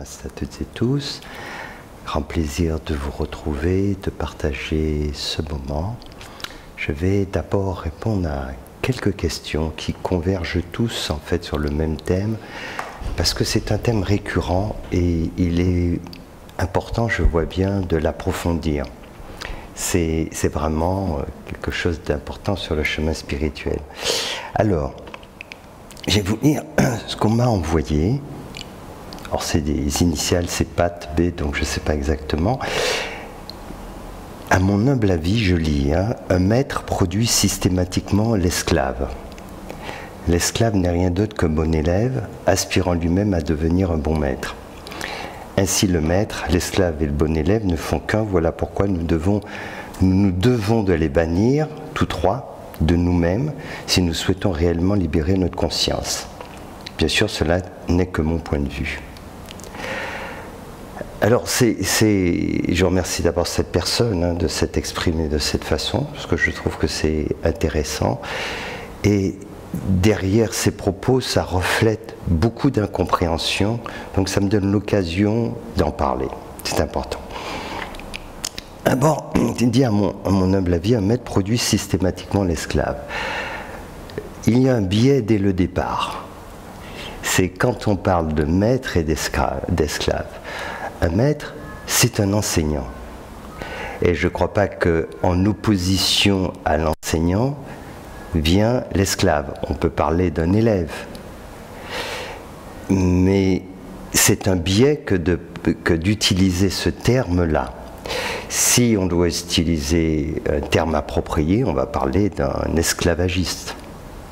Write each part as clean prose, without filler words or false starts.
à toutes et tous. Grand plaisir de vous retrouver, de partager ce moment. Je vais d'abord répondre à quelques questions qui convergent tous en fait sur le même thème, parce que c'est un thème récurrent et il est important, je vois bien, de l'approfondir. C'est vraiment quelque chose d'important sur le chemin spirituel. Alors, je vais vous lire ce qu'on m'a envoyé. Alors c'est des initiales, c'est PAT, B, donc je ne sais pas exactement. À mon humble avis, je lis, un maître produit systématiquement l'esclave. L'esclave n'est rien d'autre qu'un bon élève, aspirant lui-même à devenir un bon maître. Ainsi le maître, l'esclave et le bon élève ne font qu'un, voilà pourquoi nous devons de les bannir, tous trois, de nous-mêmes, si nous souhaitons réellement libérer notre conscience. Bien sûr, cela n'est que mon point de vue. Alors, je remercie d'abord cette personne de s'être exprimée de cette façon, parce que je trouve que c'est intéressant. Et derrière ces propos, ça reflète beaucoup d'incompréhension, donc ça me donne l'occasion d'en parler. C'est important. D'abord, il dit à mon humble avis, un maître produit systématiquement l'esclave. Il y a un biais dès le départ. C'est quand on parle de maître et d'esclave. Un maître, c'est un enseignant. Et je ne crois pas qu'en opposition à l'enseignant vient l'esclave. On peut parler d'un élève. Mais c'est un biais que d'utiliser ce terme-là. Si on doit utiliser un terme approprié, on va parler d'un esclavagiste.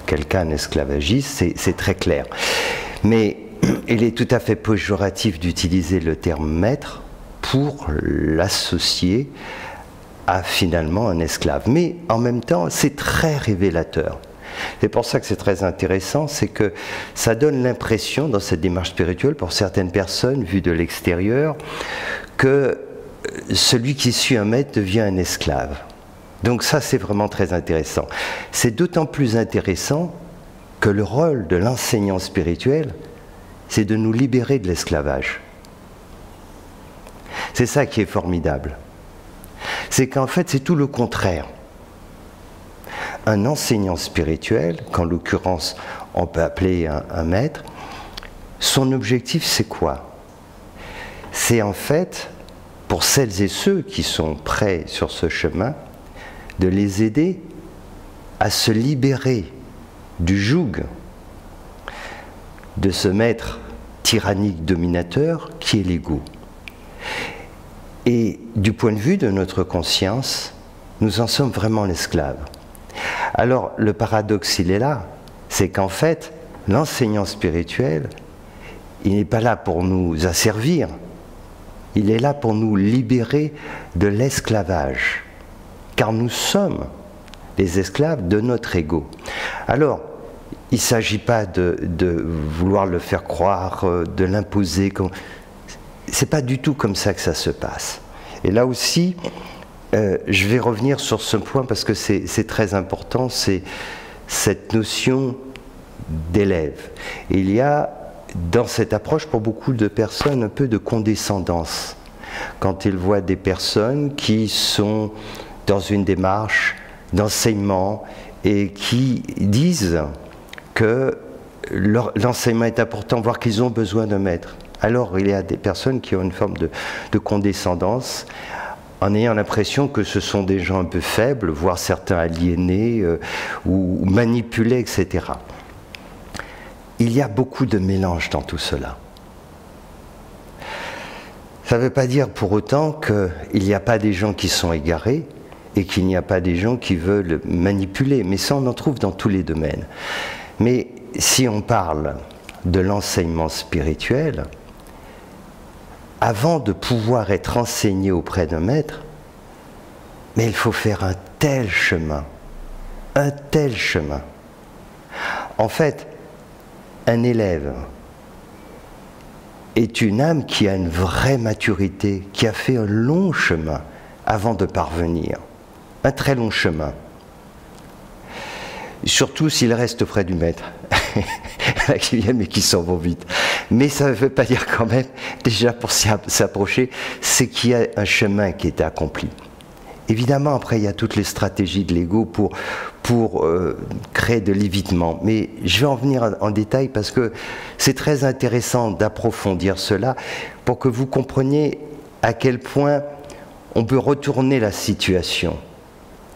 Quelqu'un, un esclavagiste, c'est très clair. Mais il est tout à fait péjoratif d'utiliser le terme maître pour l'associer à finalement un esclave. Mais en même temps, c'est très révélateur. C'est pour ça que c'est très intéressant, c'est que ça donne l'impression dans cette démarche spirituelle, pour certaines personnes, vues de l'extérieur, que celui qui suit un maître devient un esclave. Donc ça, c'est vraiment très intéressant. C'est d'autant plus intéressant que le rôle de l'enseignant spirituel, c'est de nous libérer de l'esclavage. C'est ça qui est formidable. C'est qu'en fait, c'est tout le contraire. Un enseignant spirituel, qu'en l'occurrence, on peut appeler un maître, son objectif, c'est quoi? C'est en fait, pour celles et ceux qui sont prêts sur ce chemin, de les aider à se libérer du joug de ce maître tyrannique dominateur qui est l'ego. Et du point de vue de notre conscience, nous en sommes vraiment l'esclave. Alors le paradoxe, il est là, c'est qu'en fait, l'enseignant spirituel, il n'est pas là pour nous asservir, il est là pour nous libérer de l'esclavage, car nous sommes les esclaves de notre ego. Alors, il ne s'agit pas de vouloir le faire croire, de l'imposer. C'est pas du tout comme ça que ça se passe. Et là aussi, je vais revenir sur ce point parce que c'est très important, c'est cette notion d'élève. Il y a dans cette approche pour beaucoup de personnes un peu de condescendance quand ils voient des personnes qui sont dans une démarche d'enseignement et qui disent que l'enseignement est important, voire qu'ils ont besoin d'un maître. Alors il y a des personnes qui ont une forme de condescendance en ayant l'impression que ce sont des gens un peu faibles, voire certains aliénés ou manipulés, etc. Il y a beaucoup de mélange dans tout cela. Ça ne veut pas dire pour autant qu'il n'y a pas des gens qui sont égarés et qu'il n'y a pas des gens qui veulent manipuler, mais ça on en trouve dans tous les domaines. Mais si on parle de l'enseignement spirituel, avant de pouvoir être enseigné auprès d'un maître, mais il faut faire un tel chemin, un tel chemin. En fait, un élève est une âme qui a une vraie maturité, qui a fait un long chemin avant de parvenir, un très long chemin. Surtout s'il reste auprès du maître, qui viennent mais qui s'en vont vite. Mais ça ne veut pas dire quand même, déjà pour s'approcher, c'est qu'il y a un chemin qui est accompli. Évidemment, après, il y a toutes les stratégies de l'ego pour créer de l'évitement. Mais je vais en venir en détail parce que c'est très intéressant d'approfondir cela pour que vous compreniez à quel point on peut retourner la situation.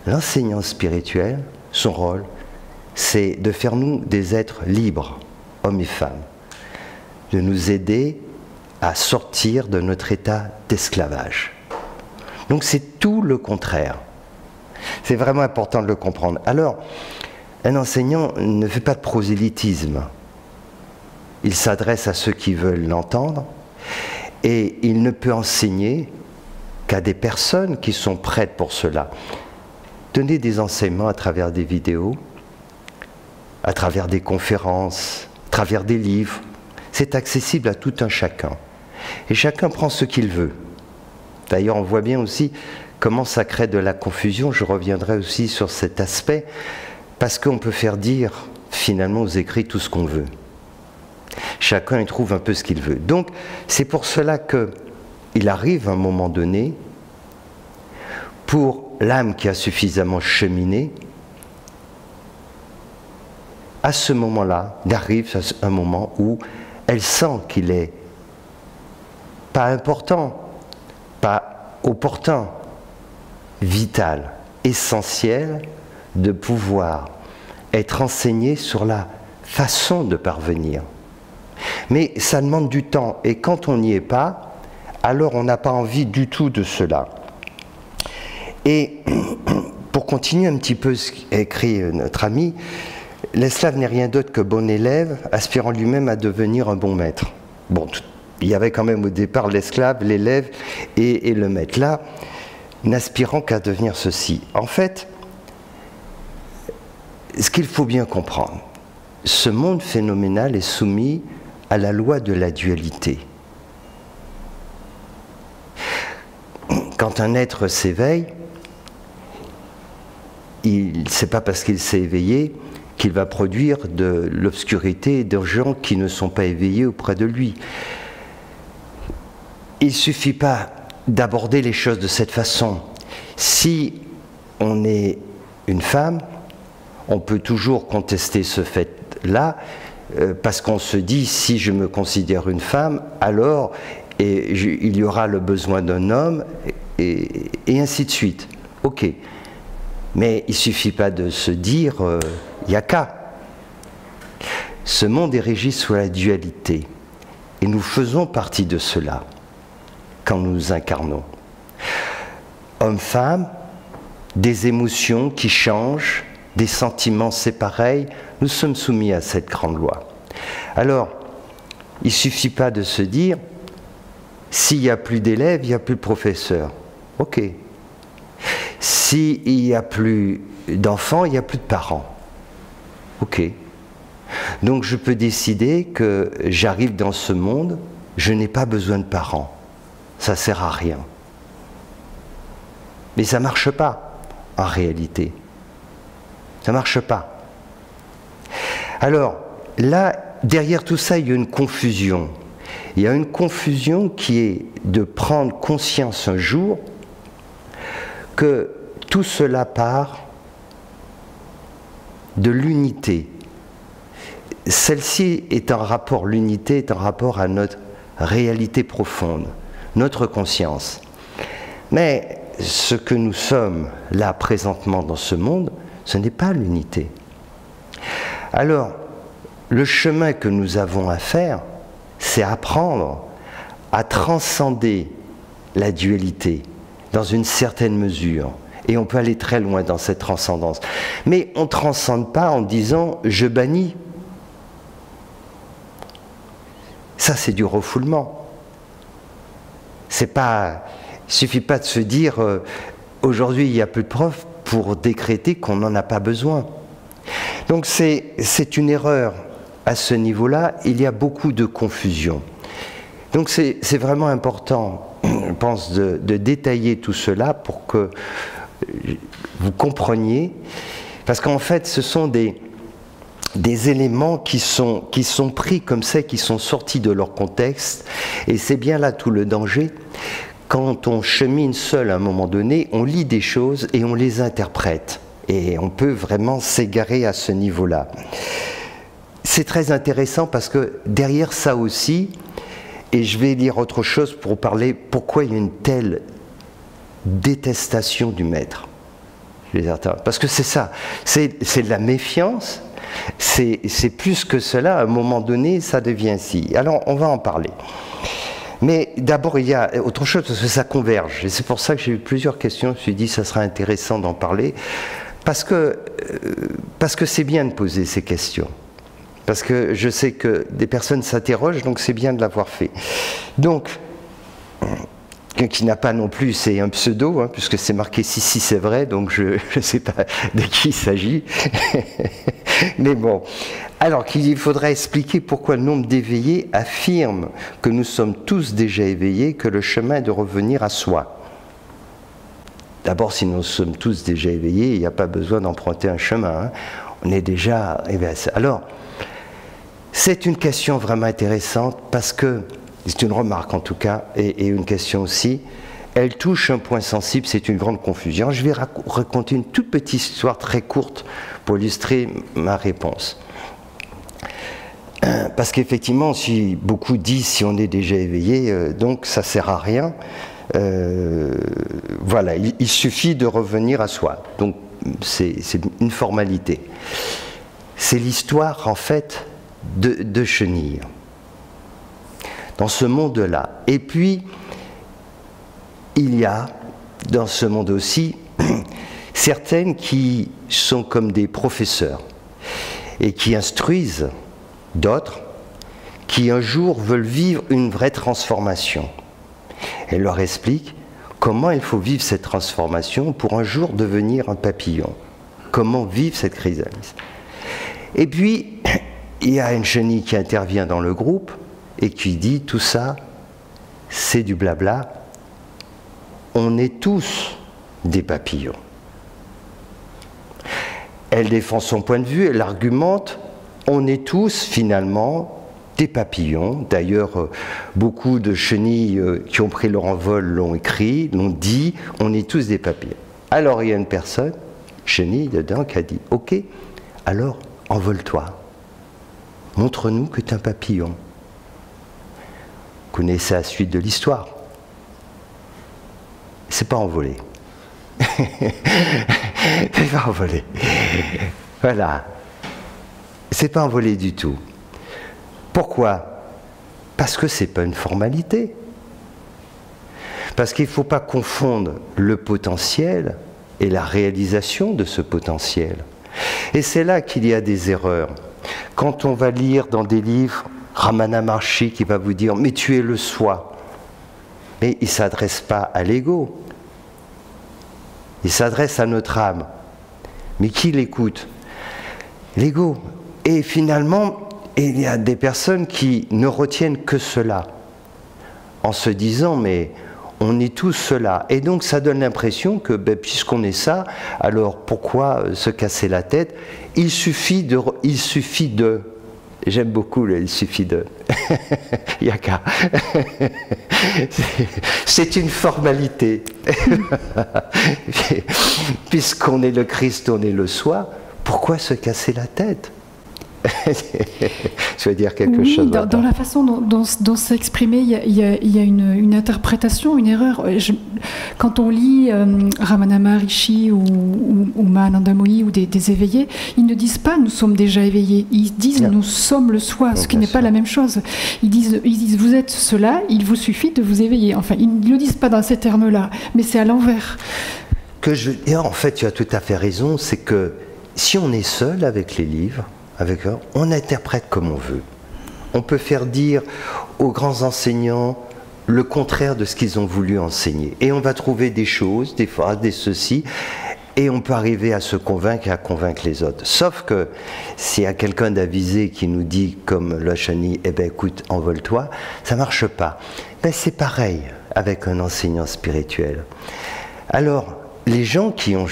L'enseignant spirituel, son rôle, c'est de faire nous des êtres libres, hommes et femmes, de nous aider à sortir de notre état d'esclavage. Donc c'est tout le contraire. C'est vraiment important de le comprendre. Alors, un enseignant ne fait pas de prosélytisme. Il s'adresse à ceux qui veulent l'entendre et il ne peut enseigner qu'à des personnes qui sont prêtes pour cela. Donner des enseignements à travers des vidéos, à travers des conférences, à travers des livres, c'est accessible à tout un chacun. Et chacun prend ce qu'il veut. D'ailleurs, on voit bien aussi comment ça crée de la confusion. Je reviendrai aussi sur cet aspect, parce qu'on peut faire dire finalement aux écrits tout ce qu'on veut. Chacun y trouve un peu ce qu'il veut. Donc, c'est pour cela qu'il arrive à un moment donné, pour l'âme qui a suffisamment cheminé, à ce moment-là, d'arrive un moment où elle sent qu'il est pas important, pas opportun, vital, essentiel de pouvoir être enseigné sur la façon de parvenir. Mais ça demande du temps, et quand on n'y est pas, alors on n'a pas envie du tout de cela. Et pour continuer un petit peu ce qu'a écrit notre ami, l'esclave n'est rien d'autre que bon élève, aspirant lui-même à devenir un bon maître. Bon, il y avait quand même au départ l'esclave, l'élève et le maître. Là, n'aspirant qu'à devenir ceci. En fait, ce qu'il faut bien comprendre, ce monde phénoménal est soumis à la loi de la dualité. Quand un être s'éveille, c'est pas parce qu'il s'est éveillé qu'il va produire de l'obscurité et de gens qui ne sont pas éveillés auprès de lui. Il ne suffit pas d'aborder les choses de cette façon. Si on est une femme, on peut toujours contester ce fait-là, parce qu'on se dit, si je me considère une femme, alors il y aura le besoin d'un homme, et ainsi de suite. Ok. Mais il ne suffit pas de se dire, il n'y a qu'à. Ce monde est régi sous la dualité. Et nous faisons partie de cela quand nous nous incarnons. Homme-femme, des émotions qui changent, des sentiments, c'est pareil, nous sommes soumis à cette grande loi. Alors, il ne suffit pas de se dire, s'il n'y a plus d'élèves, il n'y a plus de professeurs. Ok. S'il n'y a plus d'enfants, il n'y a plus de parents. Ok. Donc je peux décider que j'arrive dans ce monde, je n'ai pas besoin de parents. Ça ne sert à rien. Mais ça ne marche pas, en réalité. Ça ne marche pas. Alors, là, derrière tout ça, il y a une confusion. Il y a une confusion qui est de prendre conscience un jour que tout cela part de l'unité. Celle-ci est en rapport, l'unité est en rapport à notre réalité profonde, notre conscience. Mais ce que nous sommes là présentement dans ce monde, ce n'est pas l'unité. Alors, le chemin que nous avons à faire, c'est apprendre à transcender la dualité dans une certaine mesure. Et on peut aller très loin dans cette transcendance. Mais on ne transcende pas en disant « je bannis ». Ça, c'est du refoulement. C'est pas, il ne suffit pas de se dire aujourd'hui il n'y a plus de profs pour décréter qu'on n'en a pas besoin. Donc c'est une erreur à ce niveau-là. Il y a beaucoup de confusion. Donc c'est vraiment important, je pense, de détailler tout cela pour que vous compreniez. Parce qu'en fait, ce sont des des éléments qui sont pris comme ça, qui sont sortis de leur contexte, et c'est bien là tout le danger. Quand on chemine seul à un moment donné, on lit des choses et on les interprète, et on peut vraiment s'égarer à ce niveau-là. C'est très intéressant parce que derrière ça aussi, et je vais lire autre chose pour parler pourquoi il y a une telle détestation du maître. Parce que c'est ça, c'est de la méfiance, c'est plus que cela, à un moment donné, ça devient ainsi. Alors, on va en parler. Mais d'abord, il y a autre chose, parce que ça converge. Et c'est pour ça que j'ai eu plusieurs questions. Je me suis dit, ça sera intéressant d'en parler, parce que c'est bien de poser ces questions. Parce que je sais que des personnes s'interrogent, donc c'est bien de l'avoir fait. Donc, qui n'a pas non plus, c'est un pseudo, hein, puisque c'est marqué si c'est vrai, donc je ne sais pas de qui il s'agit. Mais bon, alors qu'il faudrait expliquer pourquoi le nombre d'éveillés affirme que nous sommes tous déjà éveillés, que le chemin est de revenir à soi. D'abord, si nous sommes tous déjà éveillés, il n'y a pas besoin d'emprunter un chemin. Hein. On est déjà éveillés. Alors, c'est une question vraiment intéressante parce que, c'est une remarque en tout cas, et une question aussi, elle touche un point sensible, c'est une grande confusion. Je vais raconter une toute petite histoire très courte pour illustrer ma réponse. Parce qu'effectivement, si beaucoup disent si on est déjà éveillé, donc ça ne sert à rien. Voilà, il suffit de revenir à soi. Donc c'est une formalité. C'est l'histoire en fait de chenilles dans ce monde-là. Et puis, il y a dans ce monde aussi certaines qui sont comme des professeurs et qui instruisent d'autres qui un jour veulent vivre une vraie transformation. Elle leur explique comment il faut vivre cette transformation pour un jour devenir un papillon. Comment vivre cette chrysalide. Et puis, il y a une chenille qui intervient dans le groupe et qui dit tout ça, c'est du blabla. On est tous des papillons. Elle défend son point de vue, elle argumente, on est tous finalement des papillons. D'ailleurs, beaucoup de chenilles qui ont pris leur envol l'ont écrit, l'ont dit, on est tous des papillons. Alors il y a une personne, chenille dedans, qui a dit, ok, alors envole-toi. Montre-nous que tu es un papillon. Vous connaissez la suite de l'histoire. C'est pas envolé. C'est pas envolé. Voilà. C'est pas envolé du tout. Pourquoi? Parce que c'est pas une formalité. Parce qu'il ne faut pas confondre le potentiel et la réalisation de ce potentiel. Et c'est là qu'il y a des erreurs. Quand on va lire dans des livres Ramana Maharshi qui va vous dire « mais tu es le soi », mais il ne s'adresse pas à l'ego, il s'adresse à notre âme. Mais qui l'écoute? L'ego. Et finalement, il y a des personnes qui ne retiennent que cela, en se disant « mais on est tous cela ». Et donc ça donne l'impression que puisqu'on est ça, alors pourquoi se casser la tête? Il suffit de... J'aime beaucoup le « il suffit de ». Il y a qu'à. C'est une formalité. Puisqu'on est le Christ, on est le soi, pourquoi se casser la tête? Je veux dire quelque chose. Dans la façon dont c'est exprimé, il y a une interprétation, une erreur. Quand on lit Ramana Maharishi ou Mahananda Mohi ou des éveillés, ils ne disent pas « nous sommes déjà éveillés », ils disent « nous sommes le soi », ce qui n'est pas la même chose. Ils disent « vous êtes cela, il vous suffit de vous éveiller ». Enfin, ils ne le disent pas dans ces termes-là, mais c'est à l'envers. Et en fait, tu as tout à fait raison, c'est que si on est seul avec les livres, on interprète comme on veut. On peut faire dire aux grands enseignants le contraire de ce qu'ils ont voulu enseigner. Et on va trouver des choses, des phrases, des ceci, et on peut arriver à se convaincre et à convaincre les autres. Sauf que s'il y a quelqu'un d'avisé qui nous dit, comme le chenille, eh bien écoute, envole-toi, ça ne marche pas. Ben, c'est pareil avec un enseignant spirituel. Alors, les gens qui ont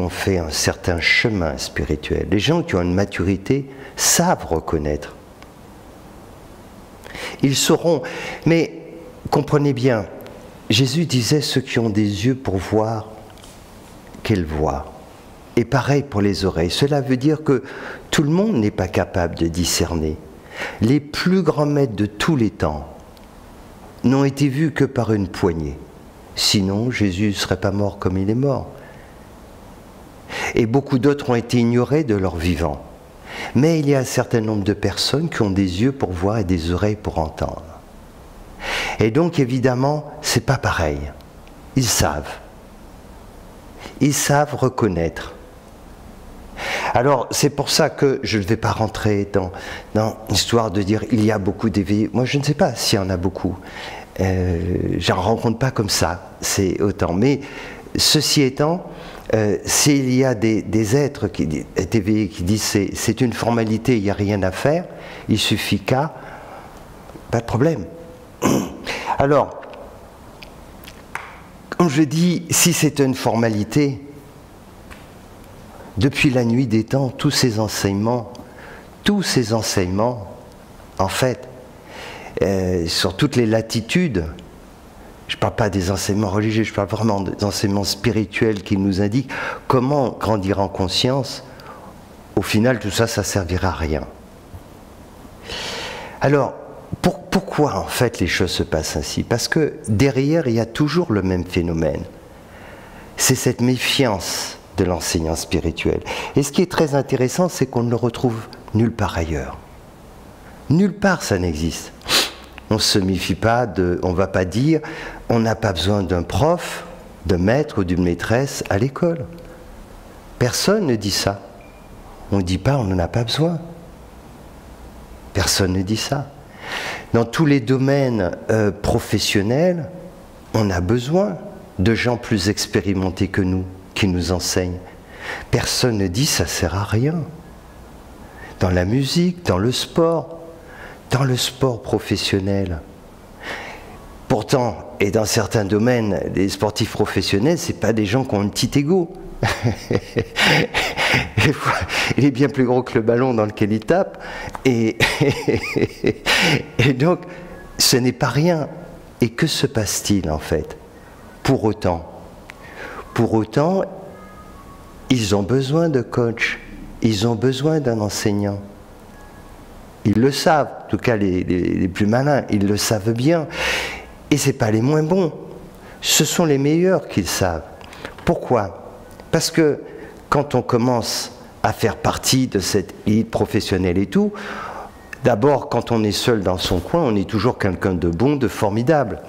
fait un certain chemin spirituel, les gens qui ont une maturité, savent reconnaître. Ils sauront, mais comprenez bien, Jésus disait ceux qui ont des yeux pour voir, qu'ils voient. Et pareil pour les oreilles. Cela veut dire que tout le monde n'est pas capable de discerner. Les plus grands maîtres de tous les temps n'ont été vus que par une poignée. Sinon, Jésus ne serait pas mort comme il est mort. Et beaucoup d'autres ont été ignorés de leur vivant. Mais il y a un certain nombre de personnes qui ont des yeux pour voir et des oreilles pour entendre. Et donc, évidemment, c'est pas pareil. Ils savent. Ils savent reconnaître. Alors, c'est pour ça que je ne vais pas rentrer dans l'histoire de dire il y a beaucoup d'éveillés. Moi, je ne sais pas s'il y en a beaucoup. Je n'en rencontre pas comme ça, c'est autant. Mais ceci étant, s'il y a des êtres qui est éveillés qui disent c'est une formalité, il n'y a rien à faire, il suffit qu'à, pas de problème. Alors, comme je dis, si c'est une formalité, depuis la nuit des temps, tous ces enseignements, en fait, sur toutes les latitudes, je ne parle pas des enseignements religieux, je parle vraiment des enseignements spirituels qui nous indiquent comment grandir en conscience. Au final, tout ça, ça ne servira à rien. Alors, pourquoi en fait les choses se passent ainsi? Parce que derrière, il y a toujours le même phénomène. C'est cette méfiance de l'enseignant spirituel. Et ce qui est très intéressant, c'est qu'on ne le retrouve nulle part ailleurs. Nulle part ça n'existe. On ne se méfie pas, on ne va pas dire on n'a pas besoin d'un prof, d'un maître ou d'une maîtresse à l'école. Personne ne dit ça. On ne dit pas on n'en a pas besoin. Personne ne dit ça. Dans tous les domaines professionnels, on a besoin de gens plus expérimentés que nous, qui nous enseignent. Personne ne dit ça ne sert à rien. Dans la musique, dans le sport professionnel. Pourtant, et dans certains domaines, les sportifs professionnels, ce n'est pas des gens qui ont un petit ego. Il est bien plus gros que le ballon dans lequel il tape. Et donc, ce n'est pas rien. Et que se passe-t-il en fait? Pour autant, ils ont besoin de coach, ils ont besoin d'un enseignant. Ils le savent, en tout cas les plus malins, ils le savent bien. Et ce n'est pas les moins bons, ce sont les meilleurs qui le savent. Pourquoi? Parce que quand on commence à faire partie de cette élite professionnelle et tout, d'abord, quand on est seul dans son coin, on est toujours quelqu'un de bon, de formidable.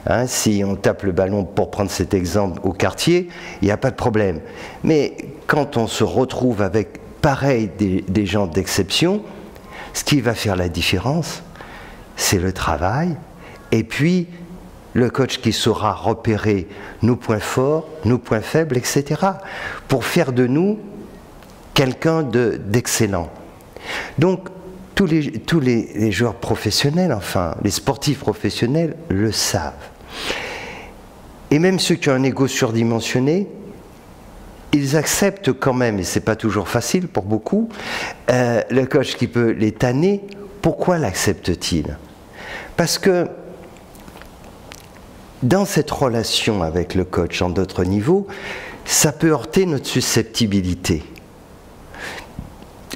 Hein, si on tape le ballon, pour prendre cet exemple, au quartier, il n'y a pas de problème. Mais quand on se retrouve avec, pareil, des gens d'exception, ce qui va faire la différence, c'est le travail, et puis le coach qui saura repérer nos points forts, nos points faibles, etc., pour faire de nous quelqu'un d'excellent. Donc, tous les joueurs professionnels, enfin, les sportifs professionnels le savent. Et même ceux qui ont un ego surdimensionné, ils acceptent quand même, et c'est pas toujours facile pour beaucoup, le coach qui peut les tanner. Pourquoi l'acceptent-ils? Parce que dans cette relation avec le coach en d'autres niveaux, ça peut heurter notre susceptibilité.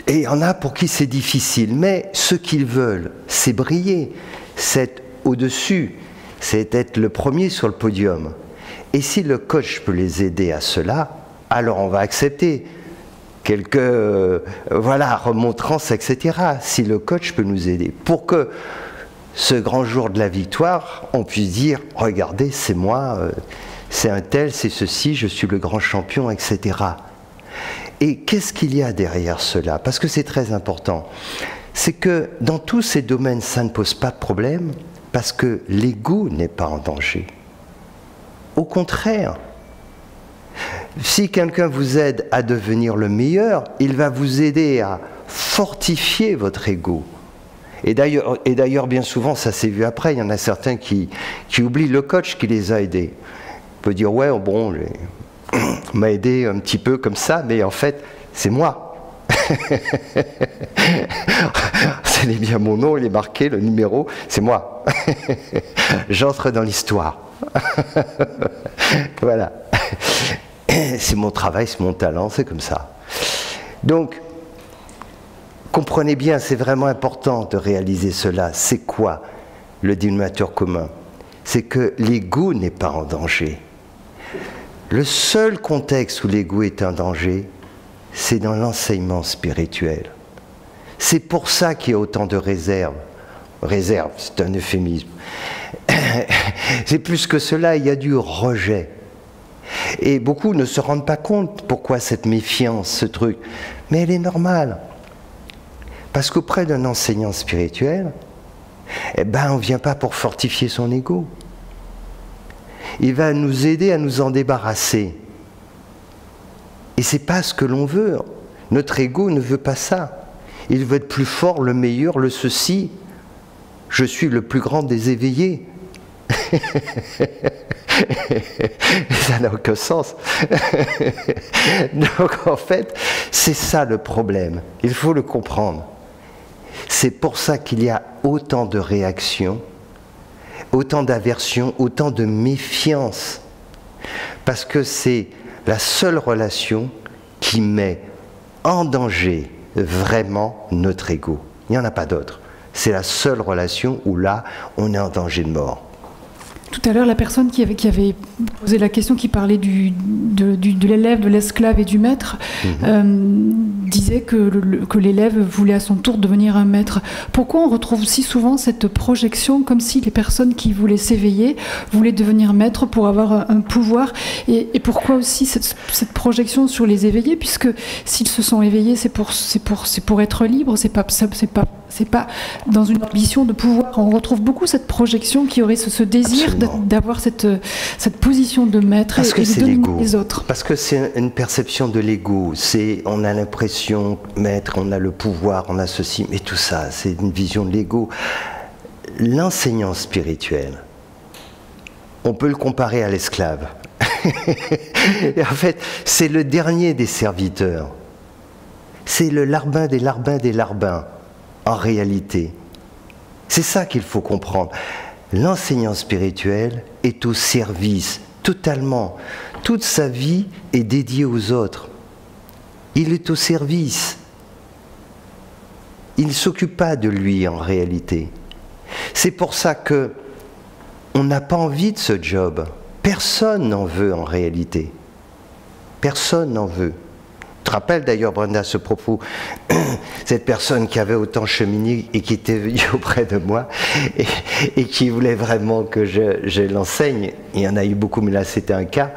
Et il y en a pour qui c'est difficile, mais ce qu'ils veulent, c'est briller, c'est être au-dessus, c'est être le premier sur le podium. Et si le coach peut les aider à cela, alors on va accepter quelques remontrances, etc. Si le coach peut nous aider, pour que ce grand jour de la victoire, on puisse dire, regardez, c'est moi, c'est un tel, c'est ceci, je suis le grand champion, etc. Et qu'est-ce qu'il y a derrière cela? Parce que c'est très important. C'est que dans tous ces domaines, ça ne pose pas de problème, parce que l'ego n'est pas en danger. Au contraire, si quelqu'un vous aide à devenir le meilleur, il va vous aider à fortifier votre ego. Et d'ailleurs, bien souvent, ça s'est vu après, il y en a certains qui oublient le coach qui les a aidés. On peut dire, ouais, bon, On m'a aidé un petit peu comme ça, mais en fait, c'est moi. C'est bien mon nom, il est marqué, le numéro, c'est moi. J'entre dans l'histoire. Voilà. C'est mon travail, c'est mon talent, c'est comme ça. Donc, comprenez bien, c'est vraiment important de réaliser cela. C'est quoi le dénominateur commun? C'est que l'ego n'est pas en danger. Le seul contexte où l'ego est en danger, c'est dans l'enseignement spirituel. C'est pour ça qu'il y a autant de réserves. Réserve, c'est un euphémisme. C'est plus que cela, il y a du rejet. Et beaucoup ne se rendent pas compte pourquoi cette méfiance, ce truc. Mais elle est normale. Parce qu'auprès d'un enseignant spirituel, eh ben, on ne vient pas pour fortifier son ego. Il va nous aider à nous en débarrasser. Et ce n'est pas ce que l'on veut. Notre ego ne veut pas ça. Il veut être plus fort, le meilleur, le ceci. Je suis le plus grand des éveillés. Ça n'a aucun sens. Donc en fait, c'est ça le problème. Il faut le comprendre. C'est pour ça qu'il y a autant de réactions, autant d'aversion, autant de méfiance. Parce que c'est la seule relation qui met en danger vraiment notre ego. Il n'y en a pas d'autre. C'est la seule relation où là, on est en danger de mort. Tout à l'heure, la personne qui avait posé la question, qui parlait de l'élève, de l'esclave et du maître, disait que l'élève voulait à son tour devenir un maître. Pourquoi on retrouve si souvent cette projection, comme si les personnes qui voulaient s'éveiller voulaient devenir maîtres pour avoir un pouvoir, et pourquoi aussi cette projection sur les éveillés, puisque s'ils se sont éveillés, c'est pour être libres, c'est pas dans une ambition de pouvoir. On retrouve beaucoup cette projection qui aurait ce désir d'avoir cette position de maître et de dominer les autres. Parce que c'est une perception de l'ego. On a l'impression, maître, on a le pouvoir, on a ceci, mais tout ça, c'est une vision de l'ego. L'enseignant spirituel, on peut le comparer à l'esclave. Et en fait, c'est le dernier des serviteurs. C'est le larbin des larbins des larbins, en réalité. C'est ça qu'il faut comprendre. L'enseignant spirituel est au service, totalement. Toute sa vie est dédiée aux autres. Il est au service. Il ne s'occupe pas de lui, en réalité. C'est pour ça que on n'a pas envie de ce job. Personne n'en veut, en réalité. Personne n'en veut. Je te rappelle d'ailleurs, Brenda, à ce propos, cette personne qui avait autant cheminé et qui était venue auprès de moi et qui voulait vraiment que je l'enseigne. Il y en a eu beaucoup, mais là c'était un cas.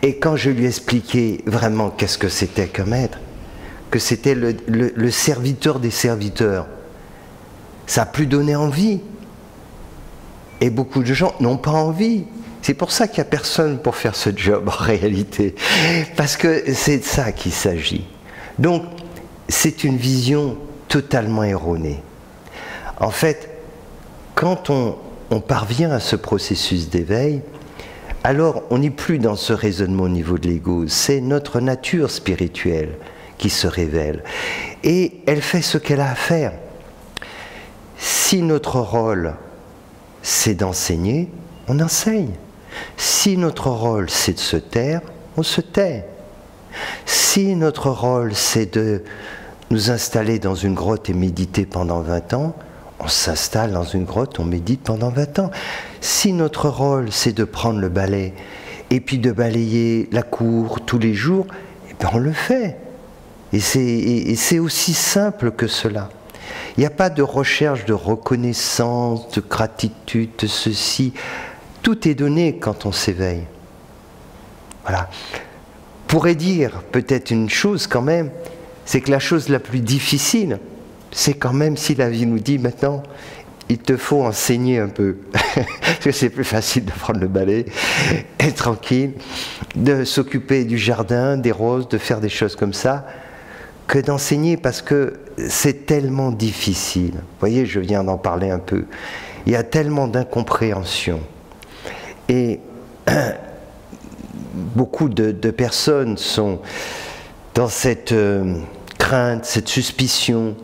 Et quand je lui expliquais vraiment qu'est-ce que c'était qu'un maître, que c'était le serviteur des serviteurs, ça a plus donné envie. Et beaucoup de gens n'ont pas envie. C'est pour ça qu'il n'y a personne pour faire ce job en réalité. Parce que c'est de ça qu'il s'agit. Donc, c'est une vision totalement erronée. En fait, quand on parvient à ce processus d'éveil, alors on n'est plus dans ce raisonnement au niveau de l'ego. C'est notre nature spirituelle qui se révèle. Et elle fait ce qu'elle a à faire. Si notre rôle, c'est d'enseigner, on enseigne. Si notre rôle c'est de se taire, on se tait. Si notre rôle c'est de nous installer dans une grotte et méditer pendant 20 ans, on s'installe dans une grotte, on médite pendant 20 ans. Si notre rôle c'est de prendre le balai et puis de balayer la cour tous les jours, eh bien on le fait. Et c'est aussi simple que cela. Il n'y a pas de recherche de reconnaissance, de gratitude, de ceci. Tout est donné quand on s'éveille. Voilà. On pourrait dire peut-être une chose quand même, c'est que la chose la plus difficile, c'est quand même si la vie nous dit maintenant, il te faut enseigner un peu. Parce que c'est plus facile de prendre le balai, être tranquille, de s'occuper du jardin, des roses, de faire des choses comme ça, que d'enseigner parce que c'est tellement difficile. Vous voyez, je viens d'en parler un peu. Il y a tellement d'incompréhension. Et beaucoup de personnes sont dans cette crainte, cette suspicion,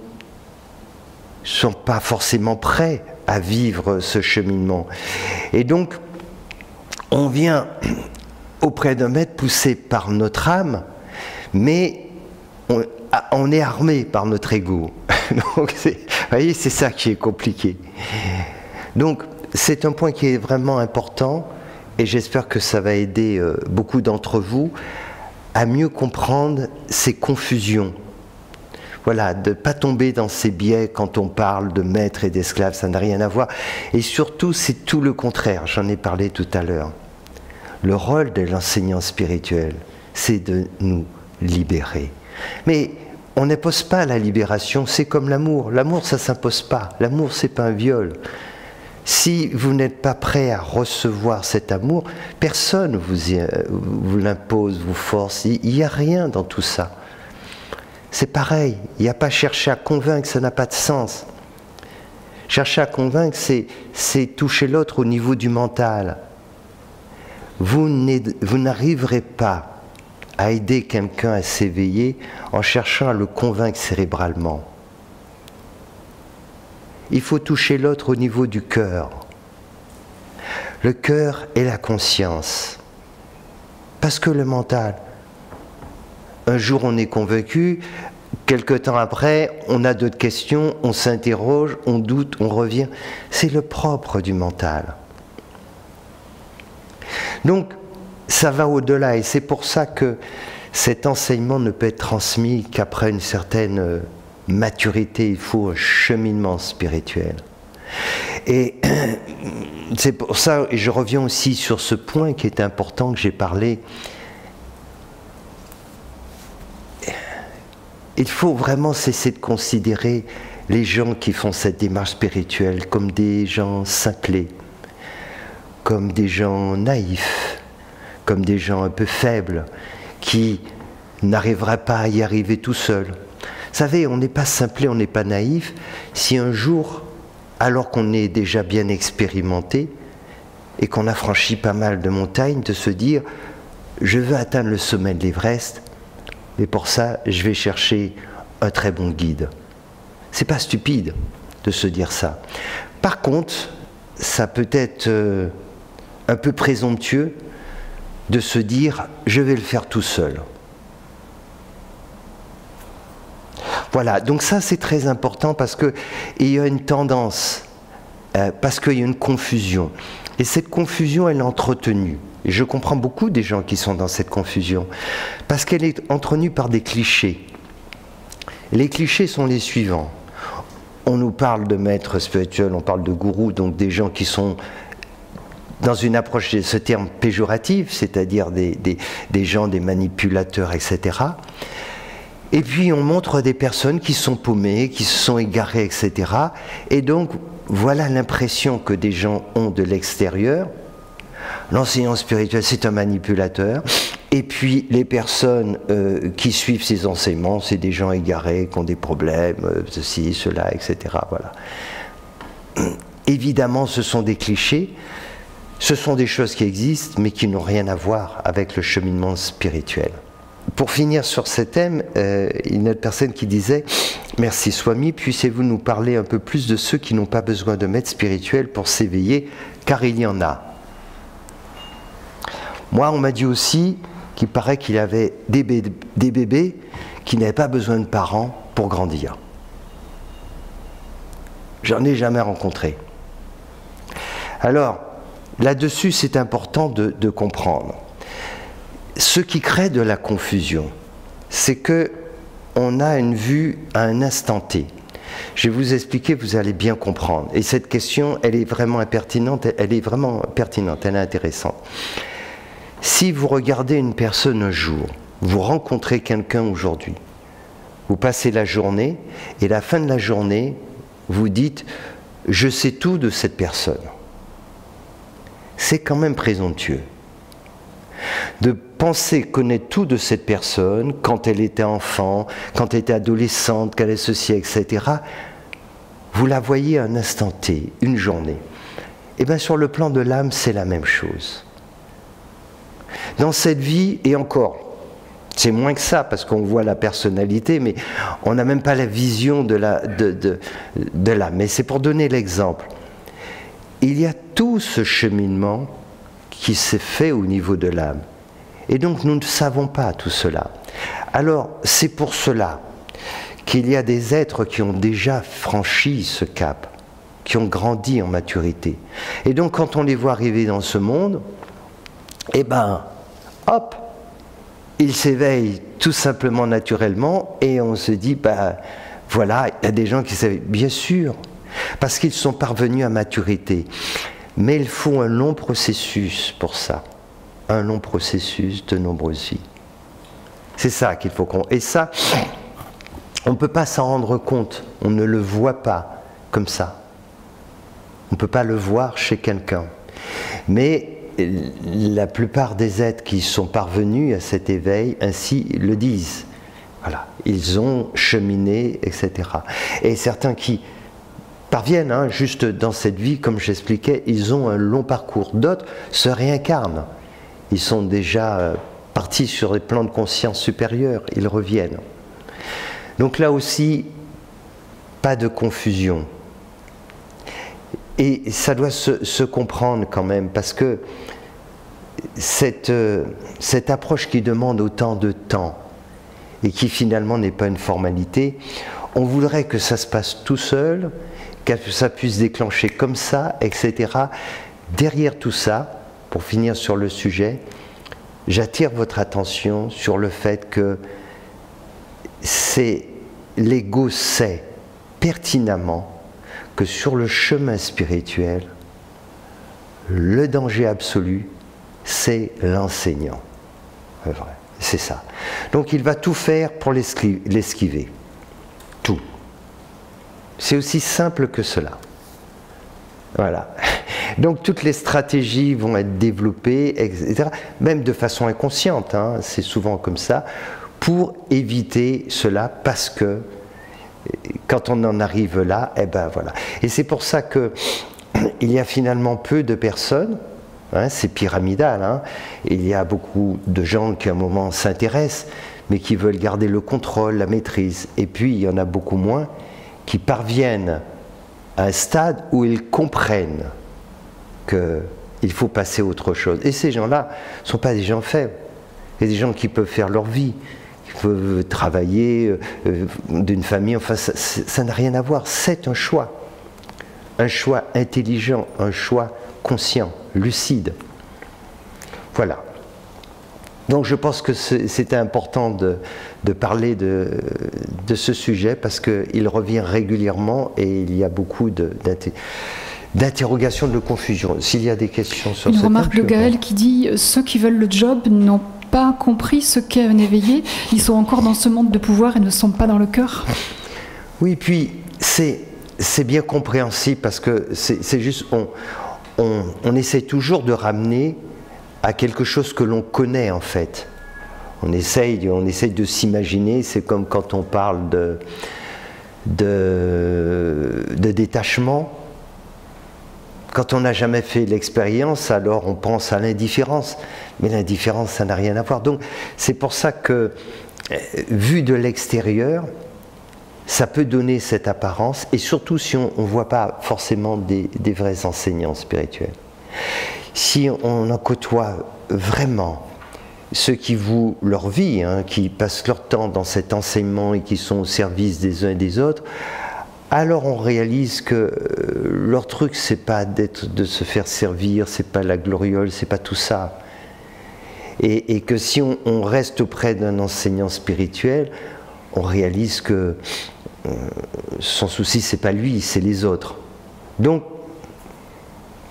ne sont pas forcément prêts à vivre ce cheminement. Et donc, on vient auprès d'un maître poussé par notre âme, mais on est armé par notre ego. Donc, vous voyez, c'est ça qui est compliqué. Donc, c'est un point qui est vraiment important, et j'espère que ça va aider beaucoup d'entre vous à mieux comprendre ces confusions. Voilà, de ne pas tomber dans ces biais quand on parle de maître et d'esclave, ça n'a rien à voir. Et surtout, c'est tout le contraire, j'en ai parlé tout à l'heure. Le rôle de l'enseignant spirituel, c'est de nous libérer. Mais on n'impose pas la libération, c'est comme l'amour. L'amour, ça ne s'impose pas. L'amour, ce n'est pas un viol. Si vous n'êtes pas prêt à recevoir cet amour, personne vous l'impose, vous force. Il n'y a rien dans tout ça. C'est pareil, il n'y a pas chercher à convaincre, ça n'a pas de sens. Chercher à convaincre, c'est toucher l'autre au niveau du mental. Vous n'arriverez pas à aider quelqu'un à s'éveiller en cherchant à le convaincre cérébralement. Il faut toucher l'autre au niveau du cœur. Le cœur et la conscience. Parce que le mental, un jour on est convaincu, quelque temps après, on a d'autres questions, on s'interroge, on doute, on revient. C'est le propre du mental. Donc, ça va au-delà, et c'est pour ça que cet enseignement ne peut être transmis qu'après une certaine maturité. Il faut un cheminement spirituel. Et c'est pour ça, et je reviens aussi sur ce point qui est important que j'ai parlé. Il faut vraiment cesser de considérer les gens qui font cette démarche spirituelle comme des gens cinglés, comme des gens naïfs, comme des gens un peu faibles, qui n'arriveraient pas à y arriver tout seuls. Vous savez, on n'est pas simplé, on n'est pas naïf, si un jour, alors qu'on est déjà bien expérimenté, et qu'on a franchi pas mal de montagnes, de se dire, je veux atteindre le sommet de l'Everest, mais pour ça, je vais chercher un très bon guide. C'est pas stupide de se dire ça. Par contre, ça peut être un peu présomptueux de se dire je vais le faire tout seul. Voilà, donc ça c'est très important parce qu'il y a une tendance, parce qu'il y a une confusion. Et cette confusion, elle est entretenue. Et je comprends beaucoup des gens qui sont dans cette confusion, parce qu'elle est entretenue par des clichés. Les clichés sont les suivants. On nous parle de maîtres spirituels, on parle de gourous, donc des gens qui sont dans une approche de ce terme péjoratif, c'est-à-dire des gens, des manipulateurs, etc. Et puis on montre des personnes qui sont paumées, qui se sont égarées, etc. Et donc voilà l'impression que des gens ont de l'extérieur. L'enseignant spirituel, c'est un manipulateur. Et puis les personnes qui suivent ces enseignements, c'est des gens égarés, qui ont des problèmes, ceci, cela, etc. Voilà. Évidemment, ce sont des clichés. Ce sont des choses qui existent, mais qui n'ont rien à voir avec le cheminement spirituel. Pour finir sur ce thème, il y a une autre personne qui disait « Merci Swami, puissiez-vous nous parler un peu plus de ceux qui n'ont pas besoin de maître spirituel pour s'éveiller, car il y en a. » Moi, on m'a dit aussi qu'il paraît qu'il y avait des bébés qui n'avaient pas besoin de parents pour grandir. J'en ai jamais rencontré. Alors, là-dessus, c'est important de comprendre. Ce qui crée de la confusion, c'est que on a une vue à un instant T. Je vais vous expliquer, vous allez bien comprendre. Et cette question, elle est vraiment pertinente, elle est intéressante. Si vous regardez une personne un jour, vous rencontrez quelqu'un aujourd'hui, vous passez la journée, et à la fin de la journée, vous dites « je sais tout de cette personne ». C'est quand même présomptueux. De penser connaître tout de cette personne, quand elle était enfant, quand elle était adolescente, qu'elle est ceci, etc., vous la voyez à un instant T, une journée. Et bien sur le plan de l'âme, c'est la même chose. Dans cette vie, et encore, c'est moins que ça, parce qu'on voit la personnalité, mais on n'a même pas la vision de l'âme. Mais c'est pour donner l'exemple. Il y a tout ce cheminement qui s'est fait au niveau de l'âme. Et donc nous ne savons pas tout cela. Alors c'est pour cela qu'il y a des êtres qui ont déjà franchi ce cap, qui ont grandi en maturité. Et donc quand on les voit arriver dans ce monde, eh ben, hop, ils s'éveillent tout simplement naturellement et on se dit, ben voilà, il y a des gens qui s'éveillent, bien sûr, parce qu'ils sont parvenus à maturité. Mais il faut un long processus pour ça, un long processus de nombreuses vies. C'est ça qu'il faut qu'on... Et ça, on ne peut pas s'en rendre compte, on ne le voit pas comme ça. On ne peut pas le voir chez quelqu'un. Mais la plupart des êtres qui sont parvenus à cet éveil, ainsi le disent. Voilà, ils ont cheminé, etc. Et certains qui parviennent, hein, juste dans cette vie, comme j'expliquais, ils ont un long parcours. D'autres se réincarnent. Ils sont déjà partis sur des plans de conscience supérieurs, ils reviennent. Donc là aussi, pas de confusion. Et ça doit se comprendre quand même, parce que cette approche qui demande autant de temps, et qui finalement n'est pas une formalité, on voudrait que ça se passe tout seul, que ça puisse déclencher comme ça, etc. Derrière tout ça, pour finir sur le sujet, j'attire votre attention sur le fait que l'ego sait pertinemment que sur le chemin spirituel, le danger absolu, c'est l'enseignant. C'est ça. Donc il va tout faire pour l'esquiver. Tout. C'est aussi simple que cela. Voilà. Donc toutes les stratégies vont être développées, etc., même de façon inconsciente, hein, c'est souvent comme ça, pour éviter cela, parce que quand on en arrive là, eh ben voilà. Et c'est pour ça que il y a finalement peu de personnes, hein, c'est pyramidal, hein, il y a beaucoup de gens qui à un moment s'intéressent, mais qui veulent garder le contrôle, la maîtrise, et puis il y en a beaucoup moins qui parviennent à un stade où ils comprennent qu'il faut passer à autre chose. Et ces gens-là ne sont pas des gens faibles, c'est des gens qui peuvent faire leur vie, qui peuvent travailler d'une famille, enfin ça n'a rien à voir, c'est un choix intelligent, un choix conscient, lucide. Voilà. Donc je pense que c'était important de parler de ce sujet, parce qu'il revient régulièrement et il y a beaucoup d'interrogations, de confusion. S'il y a des questions sur cette remarque de Gaël qui dit « Ceux qui veulent le job n'ont pas compris ce qu'est un éveillé, ils sont encore dans ce monde de pouvoir et ne sont pas dans le cœur ». Oui, puis c'est bien compréhensible, parce que c'est juste, on essaie toujours de ramener à quelque chose que l'on connaît en fait. On essaye de s'imaginer, c'est comme quand on parle de détachement. Quand on n'a jamais fait l'expérience, alors on pense à l'indifférence. Mais l'indifférence, ça n'a rien à voir. Donc c'est pour ça que, vu de l'extérieur, ça peut donner cette apparence, et surtout si on ne voit pas forcément des vrais enseignants spirituels. Si on en côtoie vraiment ceux qui vouent leur vie, hein, qui passent leur temps dans cet enseignement et qui sont au service des uns et des autres, alors on réalise que leur truc, c'est pas de se faire servir, c'est pas la gloriole, c'est pas tout ça. Et que si on reste auprès d'un enseignant spirituel, on réalise que son souci, c'est pas lui, c'est les autres. Donc,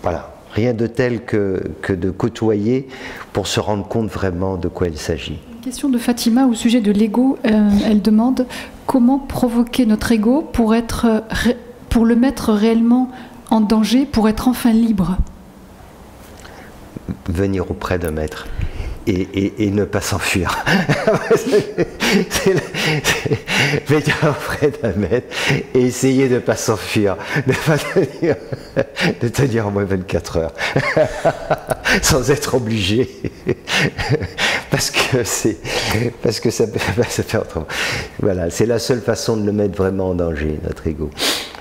voilà. Rien de tel que de côtoyer pour se rendre compte vraiment de quoi il s'agit. Question de Fatima au sujet de l'ego. Elle demande comment provoquer notre ego pour le mettre réellement en danger, pour être enfin libre. Venir auprès d'un maître. et ne pas s'enfuir. Veiller auprès d'un maître et essayer de ne pas s'enfuir, de tenir au moins 24 heures, sans être obligé, parce que ça peut pas se faire autrement. Voilà, c'est la seule façon de le mettre vraiment en danger, notre ego.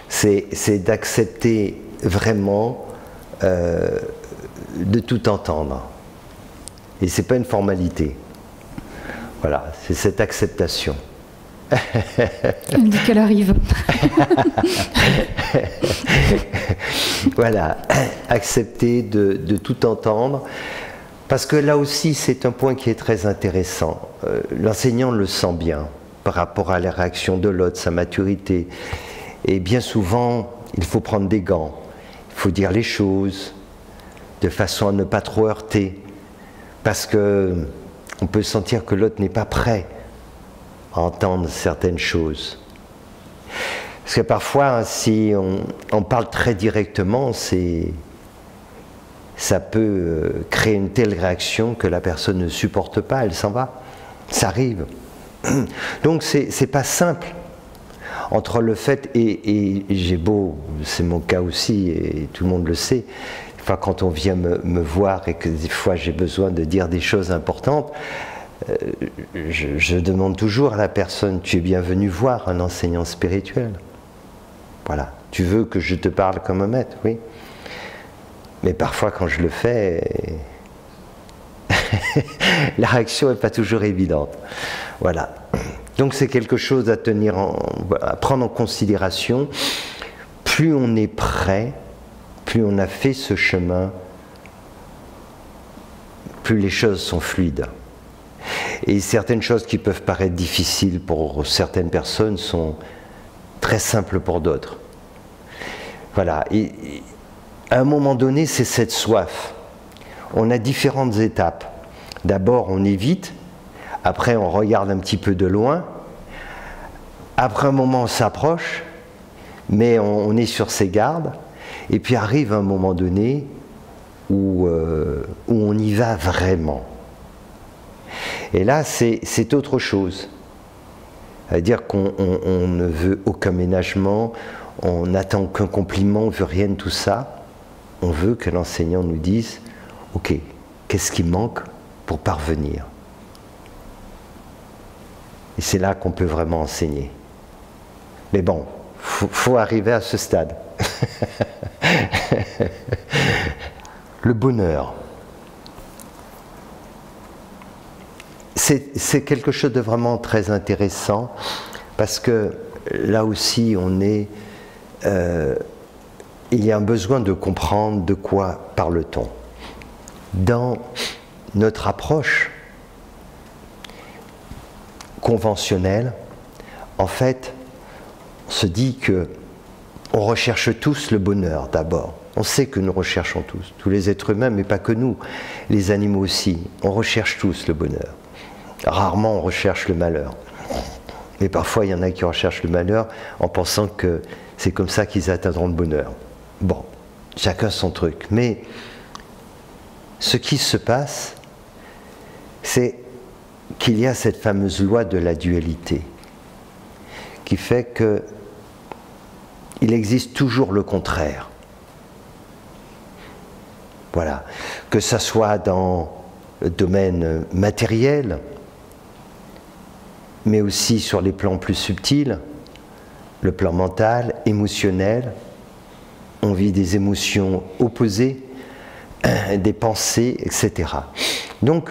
C'est d'accepter vraiment de tout entendre. Et c'est pas une formalité. Voilà, c'est cette acceptation. Elle me dit qu'elle arrive. Voilà, accepter de tout entendre, parce que là aussi c'est un point qui est très intéressant. L'enseignant le sent bien par rapport à la réaction de l'autre, sa maturité. Et bien souvent, il faut prendre des gants, il faut dire les choses de façon à ne pas trop heurter. Parce qu'on peut sentir que l'autre n'est pas prêt à entendre certaines choses. Parce que parfois, si on parle très directement, ça peut créer une telle réaction que la personne ne supporte pas, elle s'en va. Ça arrive. Donc c'est pas simple. Entre le fait, et j'ai beau, c'est mon cas aussi, et tout le monde le sait, enfin, quand on vient me voir et que des fois j'ai besoin de dire des choses importantes, je demande toujours à la personne, tu es bienvenu voir un enseignant spirituel. Voilà, tu veux que je te parle comme un maître, oui. Mais parfois quand je le fais, la réaction n'est pas toujours évidente. Voilà. Donc c'est quelque chose à à prendre en considération. Plus on est prêt, plus on a fait ce chemin, plus les choses sont fluides. Et certaines choses qui peuvent paraître difficiles pour certaines personnes sont très simples pour d'autres. Voilà. Et à un moment donné, c'est cette soif. On a différentes étapes. D'abord, on évite. Après, on regarde un petit peu de loin. Après un moment, on s'approche, mais on est sur ses gardes. Et puis arrive un moment donné où on y va vraiment. Et là, c'est autre chose. C'est-à-dire qu'on ne veut aucun ménagement, on n'attend qu'un compliment, on ne veut rien de tout ça. On veut que l'enseignant nous dise « Ok, qu'est-ce qui manque pour parvenir ?» Et c'est là qu'on peut vraiment enseigner. Mais bon, faut arriver à ce stade. Le bonheur. C'est quelque chose de vraiment très intéressant parce que là aussi il y a un besoin de comprendre de quoi parle-t-on. Dans notre approche conventionnelle, en fait, on se dit que on recherche tous le bonheur d'abord. On sait que nous recherchons tous les êtres humains, mais pas que nous, les animaux aussi. On recherche tous le bonheur. Rarement on recherche le malheur. Mais parfois il y en a qui recherchent le malheur en pensant que c'est comme ça qu'ils atteindront le bonheur. Bon, chacun son truc. Mais ce qui se passe, c'est qu'il y a cette fameuse loi de la dualité qui fait que il existe toujours le contraire. Voilà. Que ça soit dans le domaine matériel, mais aussi sur les plans plus subtils, le plan mental, émotionnel. On vit des émotions opposées, des pensées, etc. Donc,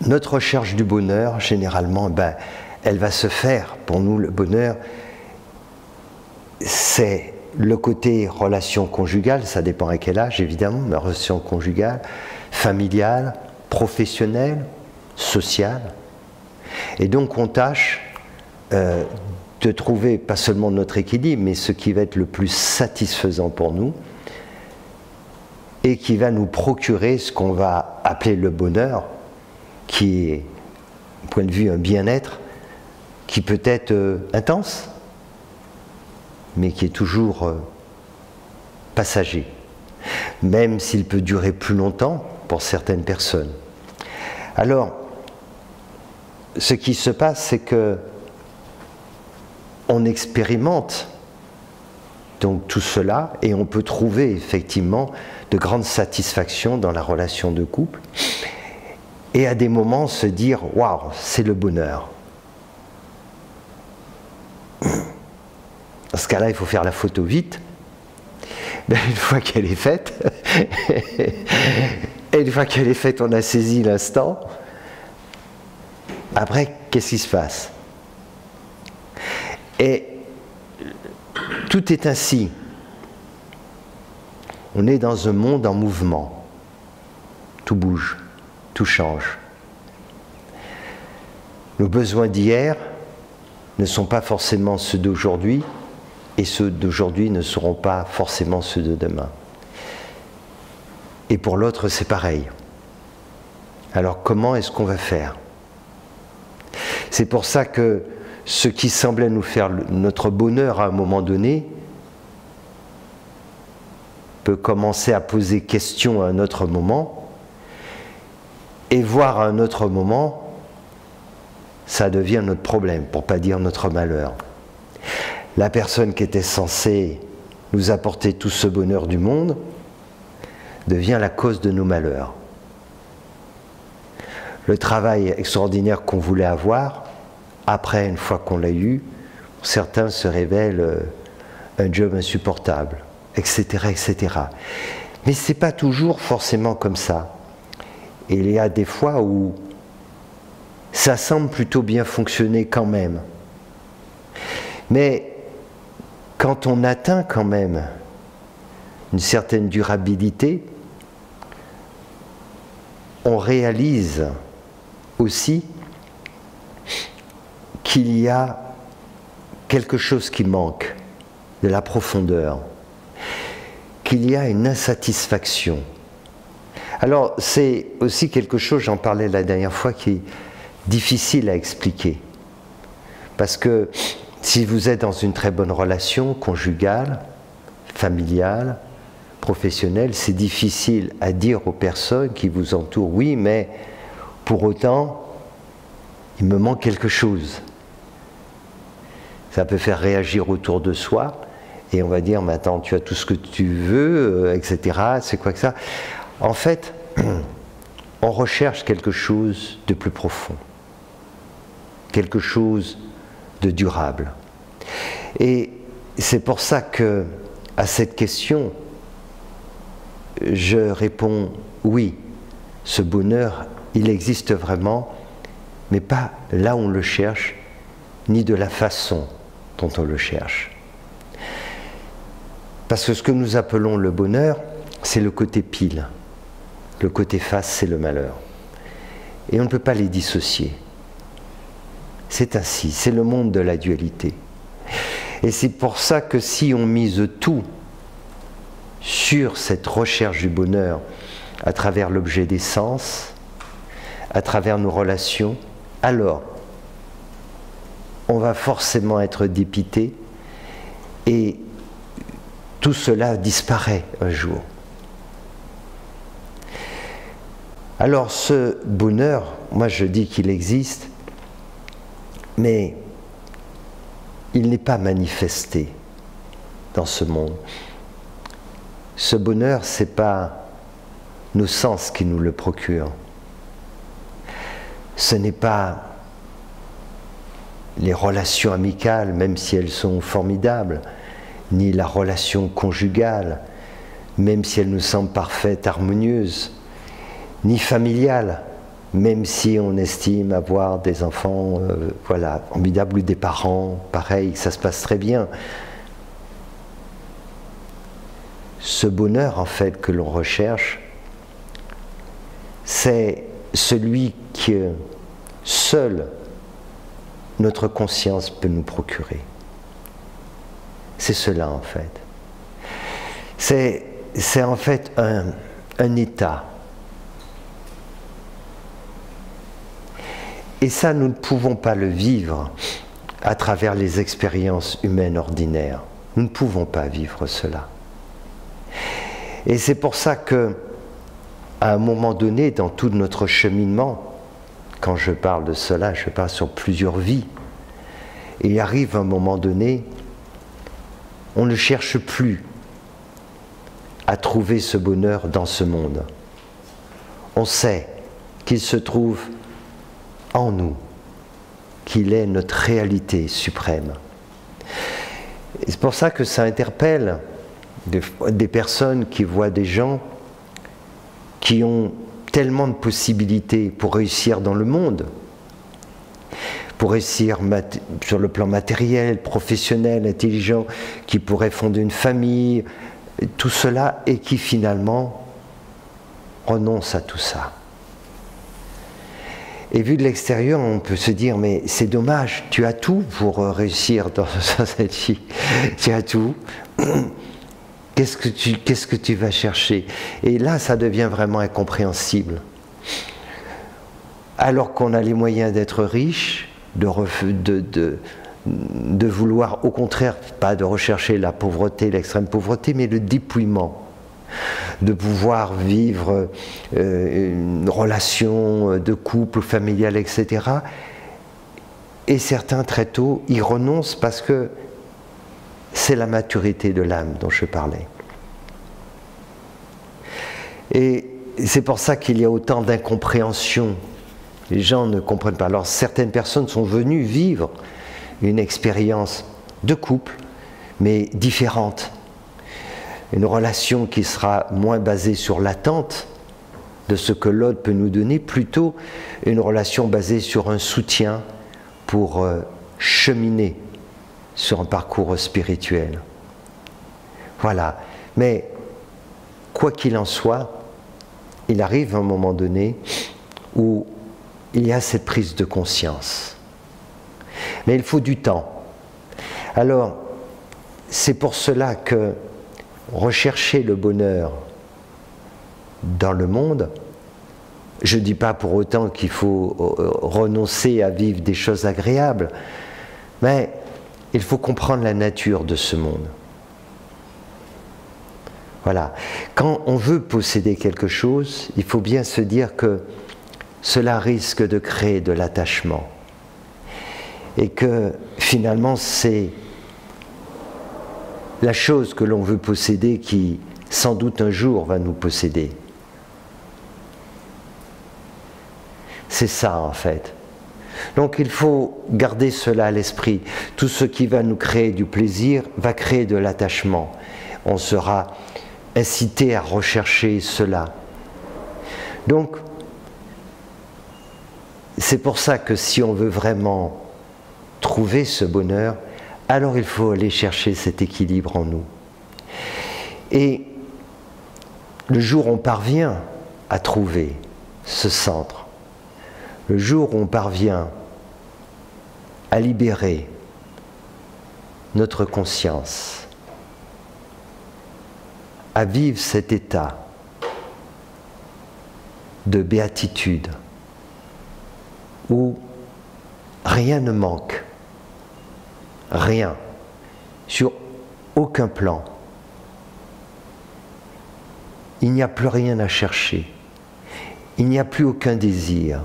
notre recherche du bonheur, généralement, elle va se faire. Pour nous, le bonheur, c'est le côté relation conjugale, ça dépend à quel âge, évidemment, mais relation conjugale, familiale, professionnelle, sociale. Et donc, on tâche de trouver pas seulement notre équilibre, mais ce qui va être le plus satisfaisant pour nous et qui va nous procurer ce qu'on va appeler le bonheur, qui est, du point de vue un bien-être, qui peut être intense, mais qui est toujours passager, même s'il peut durer plus longtemps pour certaines personnes. Alors, ce qui se passe, c'est que on expérimente donc tout cela et on peut trouver effectivement de grandes satisfactions dans la relation de couple et à des moments se dire « waouh, c'est le bonheur ». Dans ce cas-là, il faut faire la photo vite. Mais une fois qu'elle est faite, et une fois qu'elle est faite, on a saisi l'instant. Après, qu'est-ce qui se passe? Et tout est ainsi. On est dans un monde en mouvement. Tout bouge, tout change. Nos besoins d'hier ne sont pas forcément ceux d'aujourd'hui, et ceux d'aujourd'hui ne seront pas forcément ceux de demain. Et pour l'autre, c'est pareil. Alors comment est-ce qu'on va faire? C'est pour ça que ce qui semblait nous faire notre bonheur à un moment donné peut commencer à poser question à un autre moment, et voir à un autre moment, ça devient notre problème, pour ne pas dire notre malheur. La personne qui était censée nous apporter tout ce bonheur du monde devient la cause de nos malheurs. Le travail extraordinaire qu'on voulait avoir, après, une fois qu'on l'a eu, pour certains se révèle un job insupportable, etc., etc. Mais ce n'est pas toujours forcément comme ça. Et il y a des fois où ça semble plutôt bien fonctionner quand même. Mais quand on atteint quand même une certaine durabilité, on réalise aussi qu'il y a quelque chose qui manque, de la profondeur, qu'il y a une insatisfaction. Alors c'est aussi quelque chose, j'en parlais la dernière fois, qui est difficile à expliquer. Parce que si vous êtes dans une très bonne relation conjugale, familiale, professionnelle, c'est difficile à dire aux personnes qui vous entourent, oui, mais pour autant, il me manque quelque chose. Ça peut faire réagir autour de soi, et on va dire, mais attends, tu as tout ce que tu veux, etc., c'est quoi que ça? En fait, on recherche quelque chose de plus profond, quelque chose de durable. Et c'est pour ça que, à cette question, je réponds oui, ce bonheur, il existe vraiment, mais pas là où on le cherche, ni de la façon dont on le cherche. Parce que ce que nous appelons le bonheur, c'est le côté pile. Le côté face, c'est le malheur. Et on ne peut pas les dissocier. C'est ainsi, c'est le monde de la dualité. Et c'est pour ça que si on mise tout sur cette recherche du bonheur à travers l'objet des sens, à travers nos relations, alors on va forcément être dépité et tout cela disparaît un jour. Alors ce bonheur, moi je dis qu'il existe, mais il n'est pas manifesté dans ce monde. Ce bonheur, ce n'est pas nos sens qui nous le procurent. Ce n'est pas les relations amicales, même si elles sont formidables, ni la relation conjugale, même si elle nous semble parfaite, harmonieuse, ni familiale, même si on estime avoir des enfants voilà, formidables, ou des parents, pareil, ça se passe très bien. Ce bonheur, en fait, que l'on recherche, c'est celui que seule notre conscience peut nous procurer. C'est cela, en fait. C'est en fait un état. Et ça, nous ne pouvons pas le vivre à travers les expériences humaines ordinaires. Nous ne pouvons pas vivre cela. Et c'est pour ça que, à un moment donné, dans tout notre cheminement, quand je parle de cela, je parle sur plusieurs vies. Et il arrive un moment donné, on ne cherche plus à trouver ce bonheur dans ce monde. On sait qu'il se trouve en nous, qu'il est notre réalité suprême. Et c'est pour ça que ça interpelle des personnes qui voient des gens qui ont tellement de possibilités pour réussir dans le monde, pour réussir sur le plan matériel, professionnel, intelligent, qui pourraient fonder une famille, tout cela, et qui finalement renoncent à tout ça. Et vu de l'extérieur, on peut se dire, mais c'est dommage, tu as tout pour réussir dans cette vie, tu as tout. Qu'est-ce que tu vas chercher? Et là, ça devient vraiment incompréhensible. Alors qu'on a les moyens d'être riche, de vouloir, au contraire, pas de rechercher la pauvreté, l'extrême pauvreté, mais le dépouillement, de pouvoir vivre une relation de couple, familiale, etc. Et certains, très tôt, y renoncent parce que c'est la maturité de l'âme dont je parlais. Et c'est pour ça qu'il y a autant d'incompréhension. Les gens ne comprennent pas. Alors certaines personnes sont venues vivre une expérience de couple, mais différente. Une relation qui sera moins basée sur l'attente de ce que l'autre peut nous donner, plutôt une relation basée sur un soutien pour cheminer sur un parcours spirituel. Voilà. Mais quoi qu'il en soit, il arrive un moment donné où il y a cette prise de conscience. Mais il faut du temps. Alors, c'est pour cela que rechercher le bonheur dans le monde, je ne dis pas pour autant qu'il faut renoncer à vivre des choses agréables, mais il faut comprendre la nature de ce monde. Voilà. Quand on veut posséder quelque chose, il faut bien se dire que cela risque de créer de l'attachement. Et que finalement, c'est la chose que l'on veut posséder qui, sans doute un jour, va nous posséder. C'est ça, en fait. Donc il faut garder cela à l'esprit. Tout ce qui va nous créer du plaisir va créer de l'attachement. On sera incité à rechercher cela. Donc, c'est pour ça que si on veut vraiment trouver ce bonheur, alors il faut aller chercher cet équilibre en nous. Et le jour où on parvient à trouver ce centre, le jour où on parvient à libérer notre conscience, à vivre cet état de béatitude où rien ne manque, rien, sur aucun plan. Il n'y a plus rien à chercher, il n'y a plus aucun désir.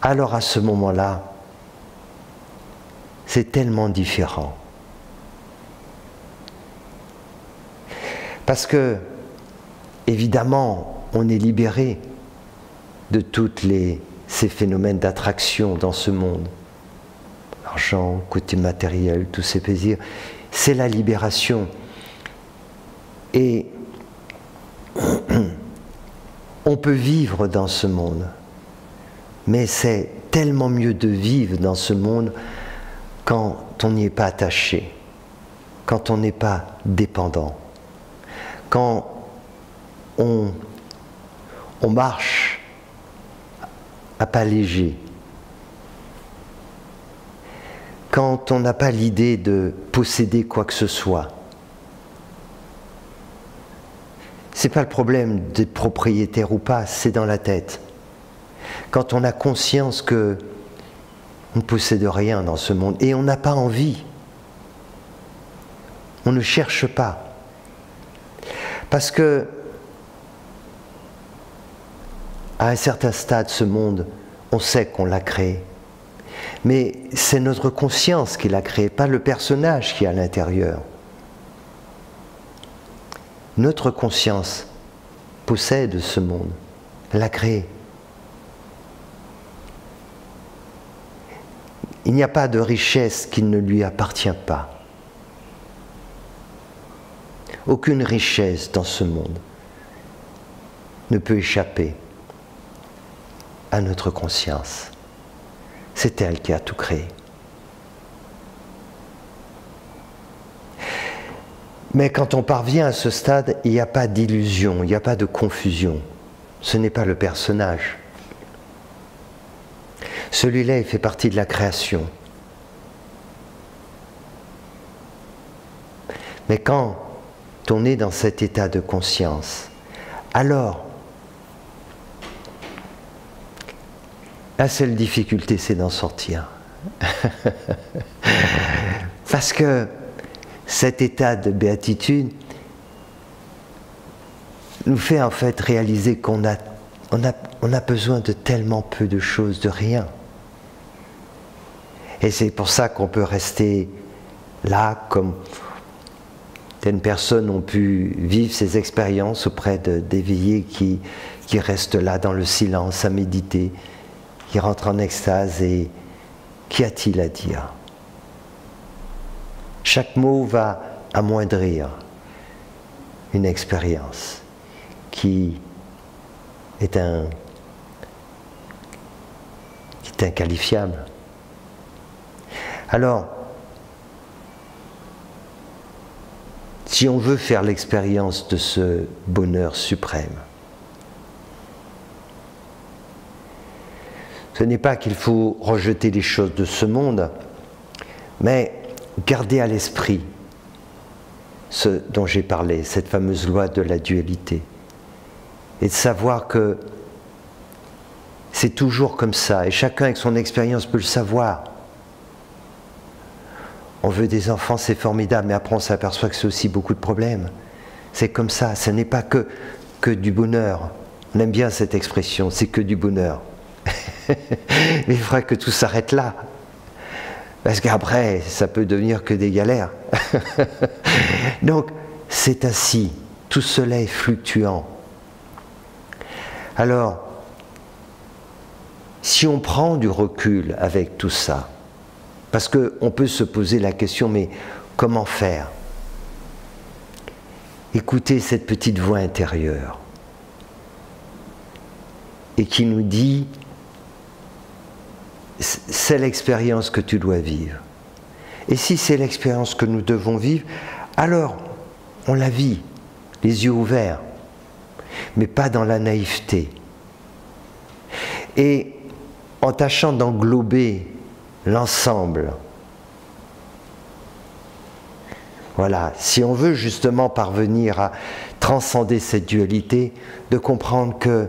Alors à ce moment-là, c'est tellement différent. Parce que, évidemment, on est libéré de tous ces phénomènes d'attraction dans ce monde. L'argent, côté matériel, tous ces plaisirs, c'est la libération. Et on peut vivre dans ce monde, mais c'est tellement mieux de vivre dans ce monde quand on n'y est pas attaché, quand on n'est pas dépendant, quand on marche à pas léger, quand on n'a pas l'idée de posséder quoi que ce soit. C'est pas le problème d'être propriétaire ou pas, c'est dans la tête. Quand on a conscience que on ne possède rien dans ce monde et on n'a pas envie, on ne cherche pas. Parce que À un certain stade, ce monde, on sait qu'on l'a créé. Mais c'est notre conscience qui l'a créé, pas le personnage qui est à l'intérieur. Notre conscience possède ce monde, l'a créé. Il n'y a pas de richesse qui ne lui appartient pas. Aucune richesse dans ce monde ne peut échapper à notre conscience. C'est elle qui a tout créé. Mais quand on parvient à ce stade, il n'y a pas d'illusion, il n'y a pas de confusion. Ce n'est pas le personnage. Celui-là, il fait partie de la création. Mais quand on est dans cet état de conscience, alors, la seule difficulté, c'est d'en sortir. Parce que cet état de béatitude nous fait en fait réaliser qu'on a besoin de tellement peu de choses, de rien. Et c'est pour ça qu'on peut rester là, comme certaines personnes ont pu vivre ces expériences auprès d'éveillés qui restent là dans le silence, à méditer, qui rentrent en extase. Et qu'y a-t-il à dire? Chaque mot va amoindrir une expérience qui est inqualifiable. Alors, si on veut faire l'expérience de ce bonheur suprême, ce n'est pas qu'il faut rejeter les choses de ce monde, mais garder à l'esprit ce dont j'ai parlé, cette fameuse loi de la dualité, et de savoir que c'est toujours comme ça, et chacun avec son expérience peut le savoir. On veut des enfants, c'est formidable, mais après on s'aperçoit que c'est aussi beaucoup de problèmes. C'est comme ça, ce n'est pas que du bonheur. On aime bien cette expression, c'est que du bonheur. Mais il faudrait que tout s'arrête là. Parce qu'après, ça peut devenir que des galères. Donc, c'est ainsi. Tout cela est fluctuant. Alors, si on prend du recul avec tout ça, parce qu'on peut se poser la question, mais comment faire? Écoutez cette petite voix intérieure et qui nous dit, c'est l'expérience que tu dois vivre. Et si c'est l'expérience que nous devons vivre, alors on la vit, les yeux ouverts, mais pas dans la naïveté. Et en tâchant d'englober l'ensemble. Voilà, si on veut justement parvenir à transcender cette dualité, de comprendre que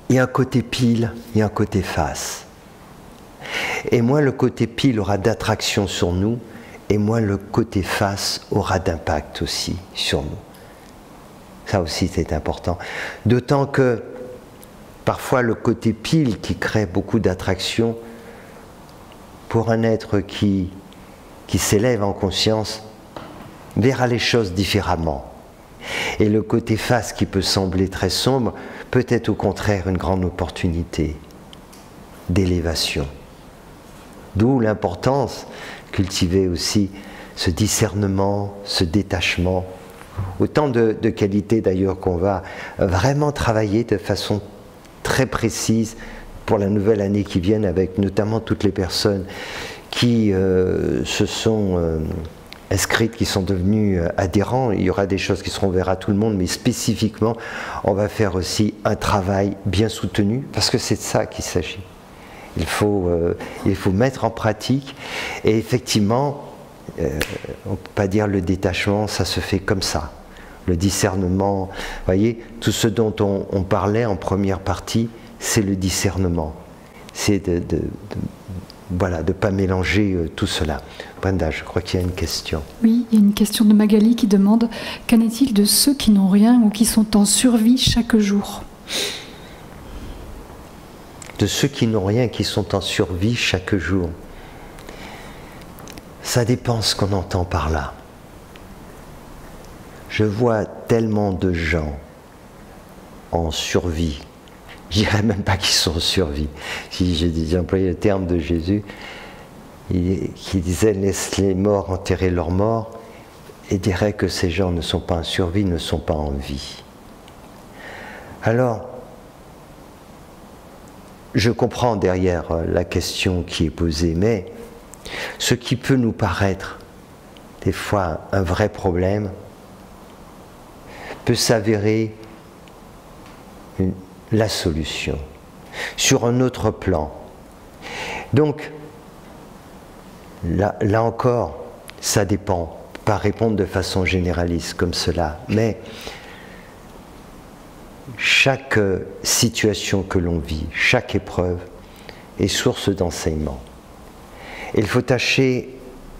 il y a un côté pile, il y a un côté face. Et moins le côté pile aura d'attraction sur nous, et moins le côté face aura d'impact aussi sur nous. Ça aussi c'est important. D'autant que parfois le côté pile qui crée beaucoup d'attraction, pour un être qui s'élève en conscience, verra les choses différemment. Et le côté face qui peut sembler très sombre, peut être au contraire une grande opportunité d'élévation. D'où l'importance de cultiver aussi ce discernement, ce détachement. Autant de qualités d'ailleurs qu'on va vraiment travailler de façon très précise pour la nouvelle année qui vient, avec notamment toutes les personnes qui se sont inscrites, qui sont devenues adhérents. Il y aura des choses qui seront ouvertes à tout le monde, mais spécifiquement, on va faire aussi un travail bien soutenu, parce que c'est de ça qu'il s'agit. Il faut mettre en pratique, et effectivement, on ne peut pas dire le détachement, ça se fait comme ça. Le discernement, vous voyez, tout ce dont on parlait en première partie, c'est le discernement. C'est de ne pas mélanger tout cela. Brenda, je crois qu'il y a une question. Oui, il y a une question de Magali qui demande « Qu'en est-il de ceux qui n'ont rien ou qui sont en survie chaque jour ?» de ceux qui n'ont rien, qui sont en survie chaque jour. Ça dépend ce qu'on entend par là. Je vois tellement de gens en survie. Je dirais même pas qu'ils sont en survie. Si j'ai employé le terme de Jésus, qui disait « laisse les morts enterrer leurs morts », et dirait que ces gens ne sont pas en survie, ne sont pas en vie. Alors, je comprends derrière la question qui est posée, mais ce qui peut nous paraître des fois un vrai problème peut s'avérer la solution sur un autre plan. Donc, là encore, ça dépend. Pas répondre de façon généraliste comme cela, mais chaque situation que l'on vit, chaque épreuve est source d'enseignement. Il faut tâcher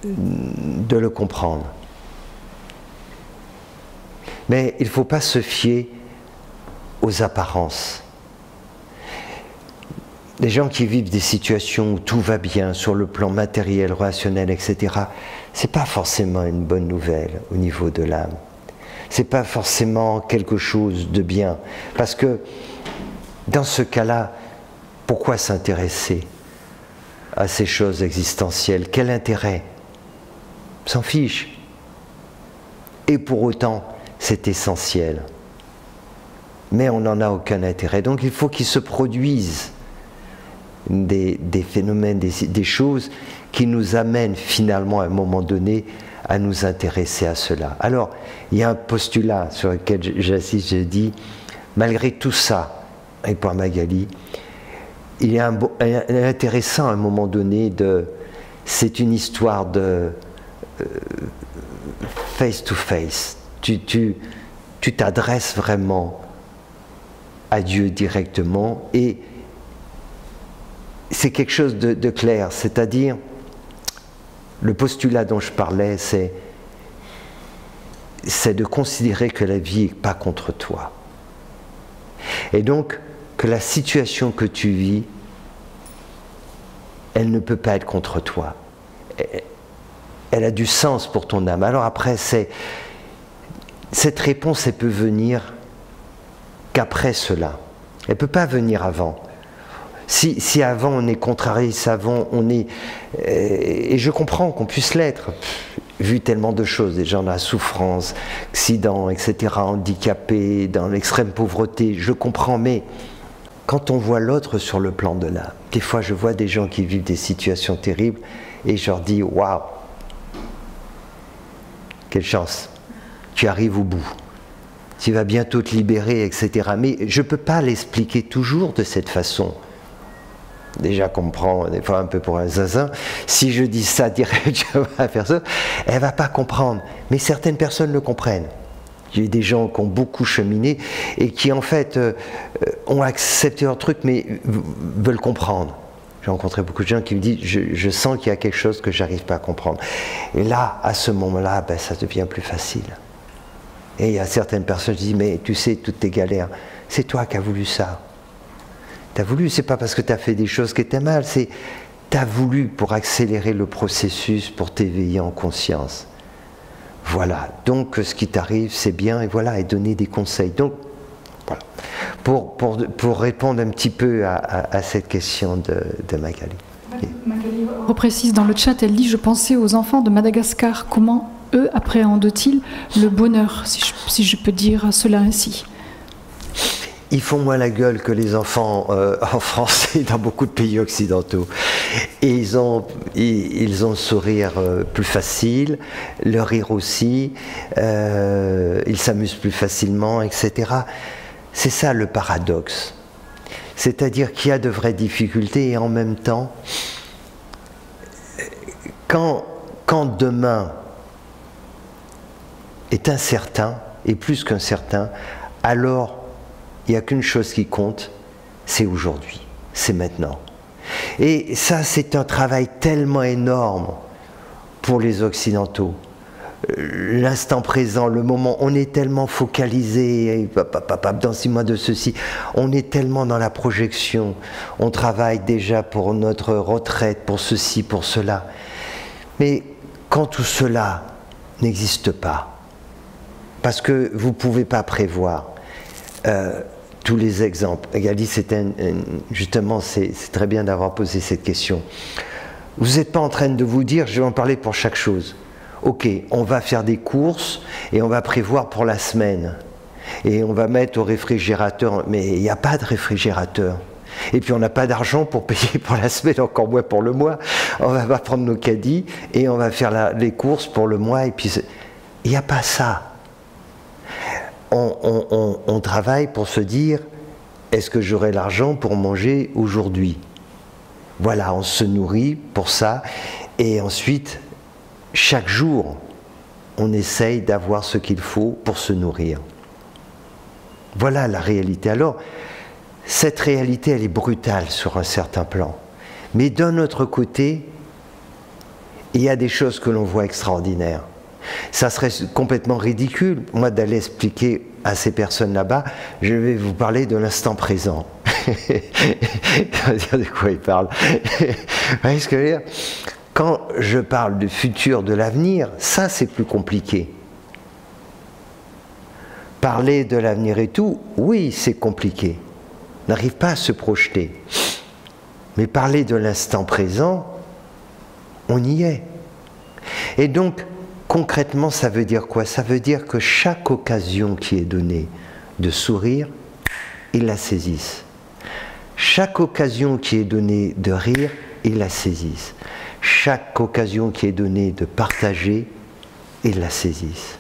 de le comprendre. Mais il ne faut pas se fier aux apparences. Les gens qui vivent des situations où tout va bien sur le plan matériel, relationnel, etc., ce n'est pas forcément une bonne nouvelle au niveau de l'âme. Ce n'est pas forcément quelque chose de bien. Parce que dans ce cas-là, pourquoi s'intéresser à ces choses existentielles? Quel intérêt? On s'en fiche. Et pour autant, c'est essentiel. Mais on n'en a aucun intérêt. Donc il faut qu'il se produise des phénomènes, des choses qui nous amènent finalement à un moment donné à nous intéresser à cela. Alors, il y a un postulat sur lequel j'insiste, je dis, malgré tout ça, avec Père Magali, il est intéressant à un moment donné c'est une histoire de face to face. Tu t'adresses vraiment à Dieu directement et c'est quelque chose de clair, c'est-à-dire le postulat dont je parlais, c'est de considérer que la vie n'est pas contre toi. Et donc, que la situation que tu vis, elle ne peut pas être contre toi. Elle a du sens pour ton âme. Alors après, cette réponse, elle peut venir qu'après cela. Elle ne peut pas venir avant. Si avant on est contrarié, si avant on est... et je comprends qu'on puisse l'être, vu tellement de choses, des gens dans la souffrance, accidents, etc., handicapés, dans l'extrême pauvreté, je comprends, mais quand on voit l'autre sur le plan de l'âme, des fois je vois des gens qui vivent des situations terribles, et je leur dis, waouh, quelle chance, tu arrives au bout. Tu vas bientôt te libérer, etc. Mais je ne peux pas l'expliquer toujours de cette façon. Déjà qu'on me prend des fois un peu pour un zinzin, si je dis ça direct à la personne, elle ne va pas comprendre. Mais certaines personnes le comprennent. Il y a des gens qui ont beaucoup cheminé et qui en fait ont accepté leur truc mais veulent comprendre. J'ai rencontré beaucoup de gens qui me disent je sens qu'il y a quelque chose que je n'arrive pas à comprendre. Et là, à ce moment-là, ben, ça devient plus facile. Et il y a certaines personnes qui disent mais tu sais, toutes tes galères, c'est toi qui as voulu ça. Tu as voulu, c'est pas parce que tu as fait des choses qui étaient mal, c'est tu as voulu pour accélérer le processus, pour t'éveiller en conscience. Voilà, donc ce qui t'arrive, c'est bien, et voilà, et donner des conseils. Donc, voilà, pour répondre un petit peu à cette question de Magali. Magali reprécise dans le chat, elle dit « Je pensais aux enfants de Madagascar, comment eux appréhendent-ils le bonheur, si je peux dire cela ainsi ?» Ils font moins la gueule que les enfants en France et dans beaucoup de pays occidentaux. Et ils ont le sourire plus facile, le rire aussi, ils s'amusent plus facilement, etc. C'est ça le paradoxe. C'est-à-dire qu'il y a de vraies difficultés et en même temps, quand demain est incertain, et plus qu'incertain, alors il n'y a qu'une chose qui compte, c'est aujourd'hui, c'est maintenant. Et ça, c'est un travail tellement énorme pour les Occidentaux. l'instant présent, le moment, on est tellement focalisé, dans 6 mois de ceci, on est tellement dans la projection, on travaille déjà pour notre retraite, pour ceci, pour cela. Mais quand tout cela n'existe pas, parce que vous ne pouvez pas prévoir tous les exemples. Gali, justement, c'est très bien d'avoir posé cette question. Vous n'êtes pas en train de vous dire, je vais en parler pour chaque chose. Ok, on va faire des courses et on va prévoir pour la semaine. Et on va mettre au réfrigérateur, mais il n'y a pas de réfrigérateur. Et puis on n'a pas d'argent pour payer pour la semaine, encore moins pour le mois. On va prendre nos caddies et on va faire les courses pour le mois. Et puis il n'y a pas ça. On travaille pour se dire, est-ce que j'aurai l'argent pour manger aujourd'hui? Voilà, on se nourrit pour ça. Et ensuite, chaque jour, on essaye d'avoir ce qu'il faut pour se nourrir. Voilà la réalité. Alors, cette réalité, elle est brutale sur un certain plan. Mais d'un autre côté, il y a des choses que l'on voit extraordinaires. Ça serait complètement ridicule, moi, d'aller expliquer à ces personnes là-bas, je vais vous parler de l'instant présent. De quoi ils parlent? Vous voyez ce que je veux dire? Quand je parle du futur, de l'avenir, ça c'est plus compliqué. Parler de l'avenir et tout, oui, c'est compliqué. On n'arrive pas à se projeter. Mais parler de l'instant présent, on y est. Et donc, concrètement, ça veut dire quoi? Ça veut dire que chaque occasion qui est donnée de sourire, ils la saisissent. Chaque occasion qui est donnée de rire, ils la saisissent. Chaque occasion qui est donnée de partager, ils la saisissent.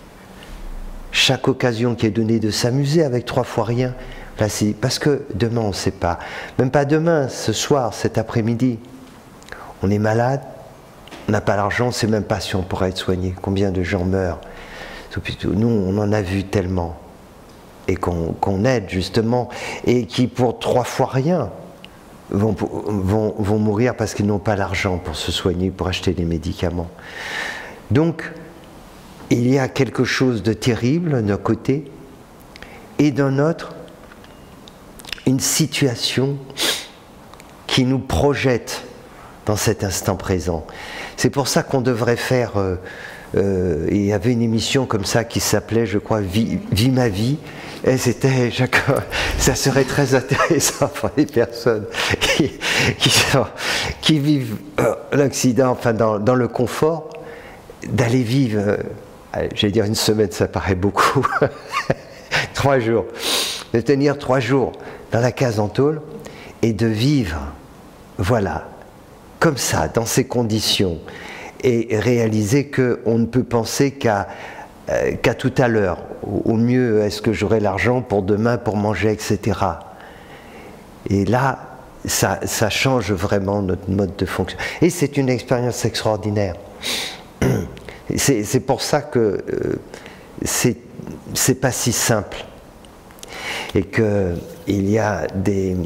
Chaque occasion qui est donnée de s'amuser avec 3 fois rien, la saisissent. Parce que demain, on ne sait pas. Même pas demain, ce soir, cet après-midi. On est malade, on n'a pas l'argent, on ne sait même pas si on pourra être soigné. Combien de gens meurent? Nous, on en a vu tellement. Et qu'on aide justement, et qui pour 3 fois rien vont mourir parce qu'ils n'ont pas l'argent pour se soigner, pour acheter des médicaments. Donc, il y a quelque chose de terrible d'un côté, et d'un autre, une situation qui nous projette dans cet instant présent. C'est pour ça qu'on devrait faire... il y avait une émission comme ça qui s'appelait, je crois, Vie ma vie. Et c'était, ça serait très intéressant pour les personnes qui vivent l'Occident, enfin dans le confort, d'aller vivre, j'allais dire 1 semaine, ça paraît beaucoup, 3 jours, de tenir 3 jours dans la case en tôle et de vivre, voilà, comme ça, dans ces conditions, et réaliser qu'on ne peut penser qu'à tout à l'heure. Au mieux, est-ce que j'aurai l'argent pour demain, pour manger, etc. Et là, ça change vraiment notre mode de fonction. Et c'est une expérience extraordinaire. C'est pour ça que c'est pas si simple. Et qu'il y a des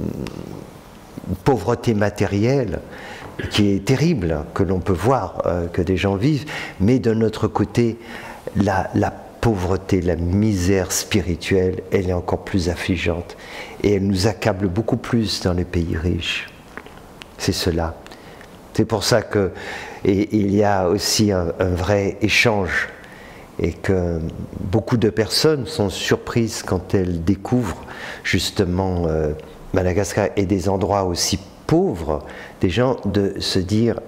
pauvretés matérielles qui est terrible, que l'on peut voir, que des gens vivent, mais de notre côté, la pauvreté, la misère spirituelle, elle est encore plus affligeante et elle nous accable beaucoup plus dans les pays riches. C'est cela. C'est pour ça que il y a aussi un vrai échange et que beaucoup de personnes sont surprises quand elles découvrent justement Madagascar et des endroits aussi pauvres, des gens de se dire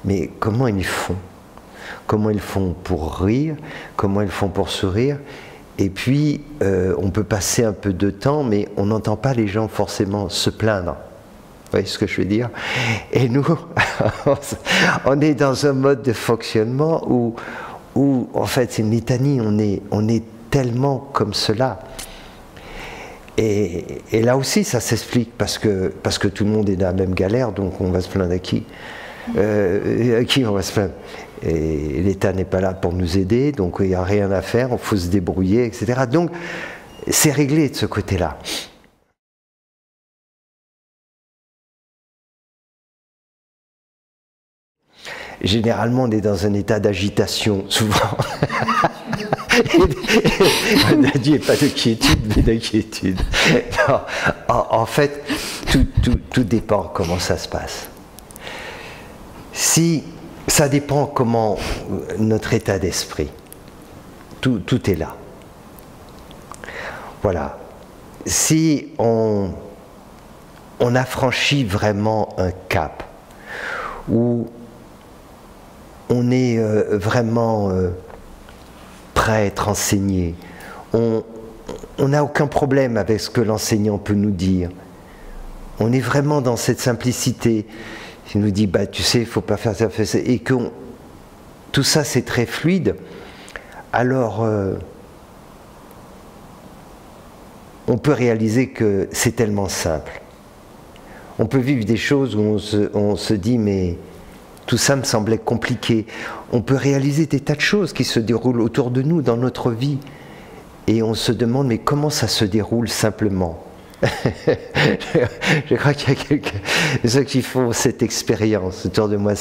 mais comment ils font? Comment ils font pour rire, comment ils font pour sourire, et puis on peut passer un peu de temps, mais on n'entend pas les gens forcément se plaindre. Vous voyez ce que je veux dire? Et nous, on est dans un mode de fonctionnement où en fait, c'est une litanie, on est tellement comme cela. Et là aussi, ça s'explique parce que tout le monde est dans la même galère, donc on va se plaindre à qui? À qui on va se plaindre? Et l'État n'est pas là pour nous aider, donc il n'y a rien à faire, il faut se débrouiller, etc. Donc c'est réglé de ce côté-là. généralement on est dans un état d'agitation, souvent. On a dit pas de quiétude, mais d'inquiétude. En fait, tout dépend comment ça se passe. Si ça dépend comment notre état d'esprit, tout est là. Voilà. Si on a franchi vraiment un cap, où on est vraiment prêt à être enseigné, on n'a aucun problème avec ce que l'enseignant peut nous dire, on est vraiment dans cette simplicité, il nous dit, bah, tu sais, il ne faut pas faire ça, et que tout ça c'est très fluide, alors on peut réaliser que c'est tellement simple. On peut vivre des choses où on se dit, mais tout ça me semblait compliqué. On peut réaliser des tas de choses qui se déroulent autour de nous dans notre vie. Et on se demande, mais comment ça se déroule simplement? Je crois qu'il y a ceux qui font cette expérience autour de moi.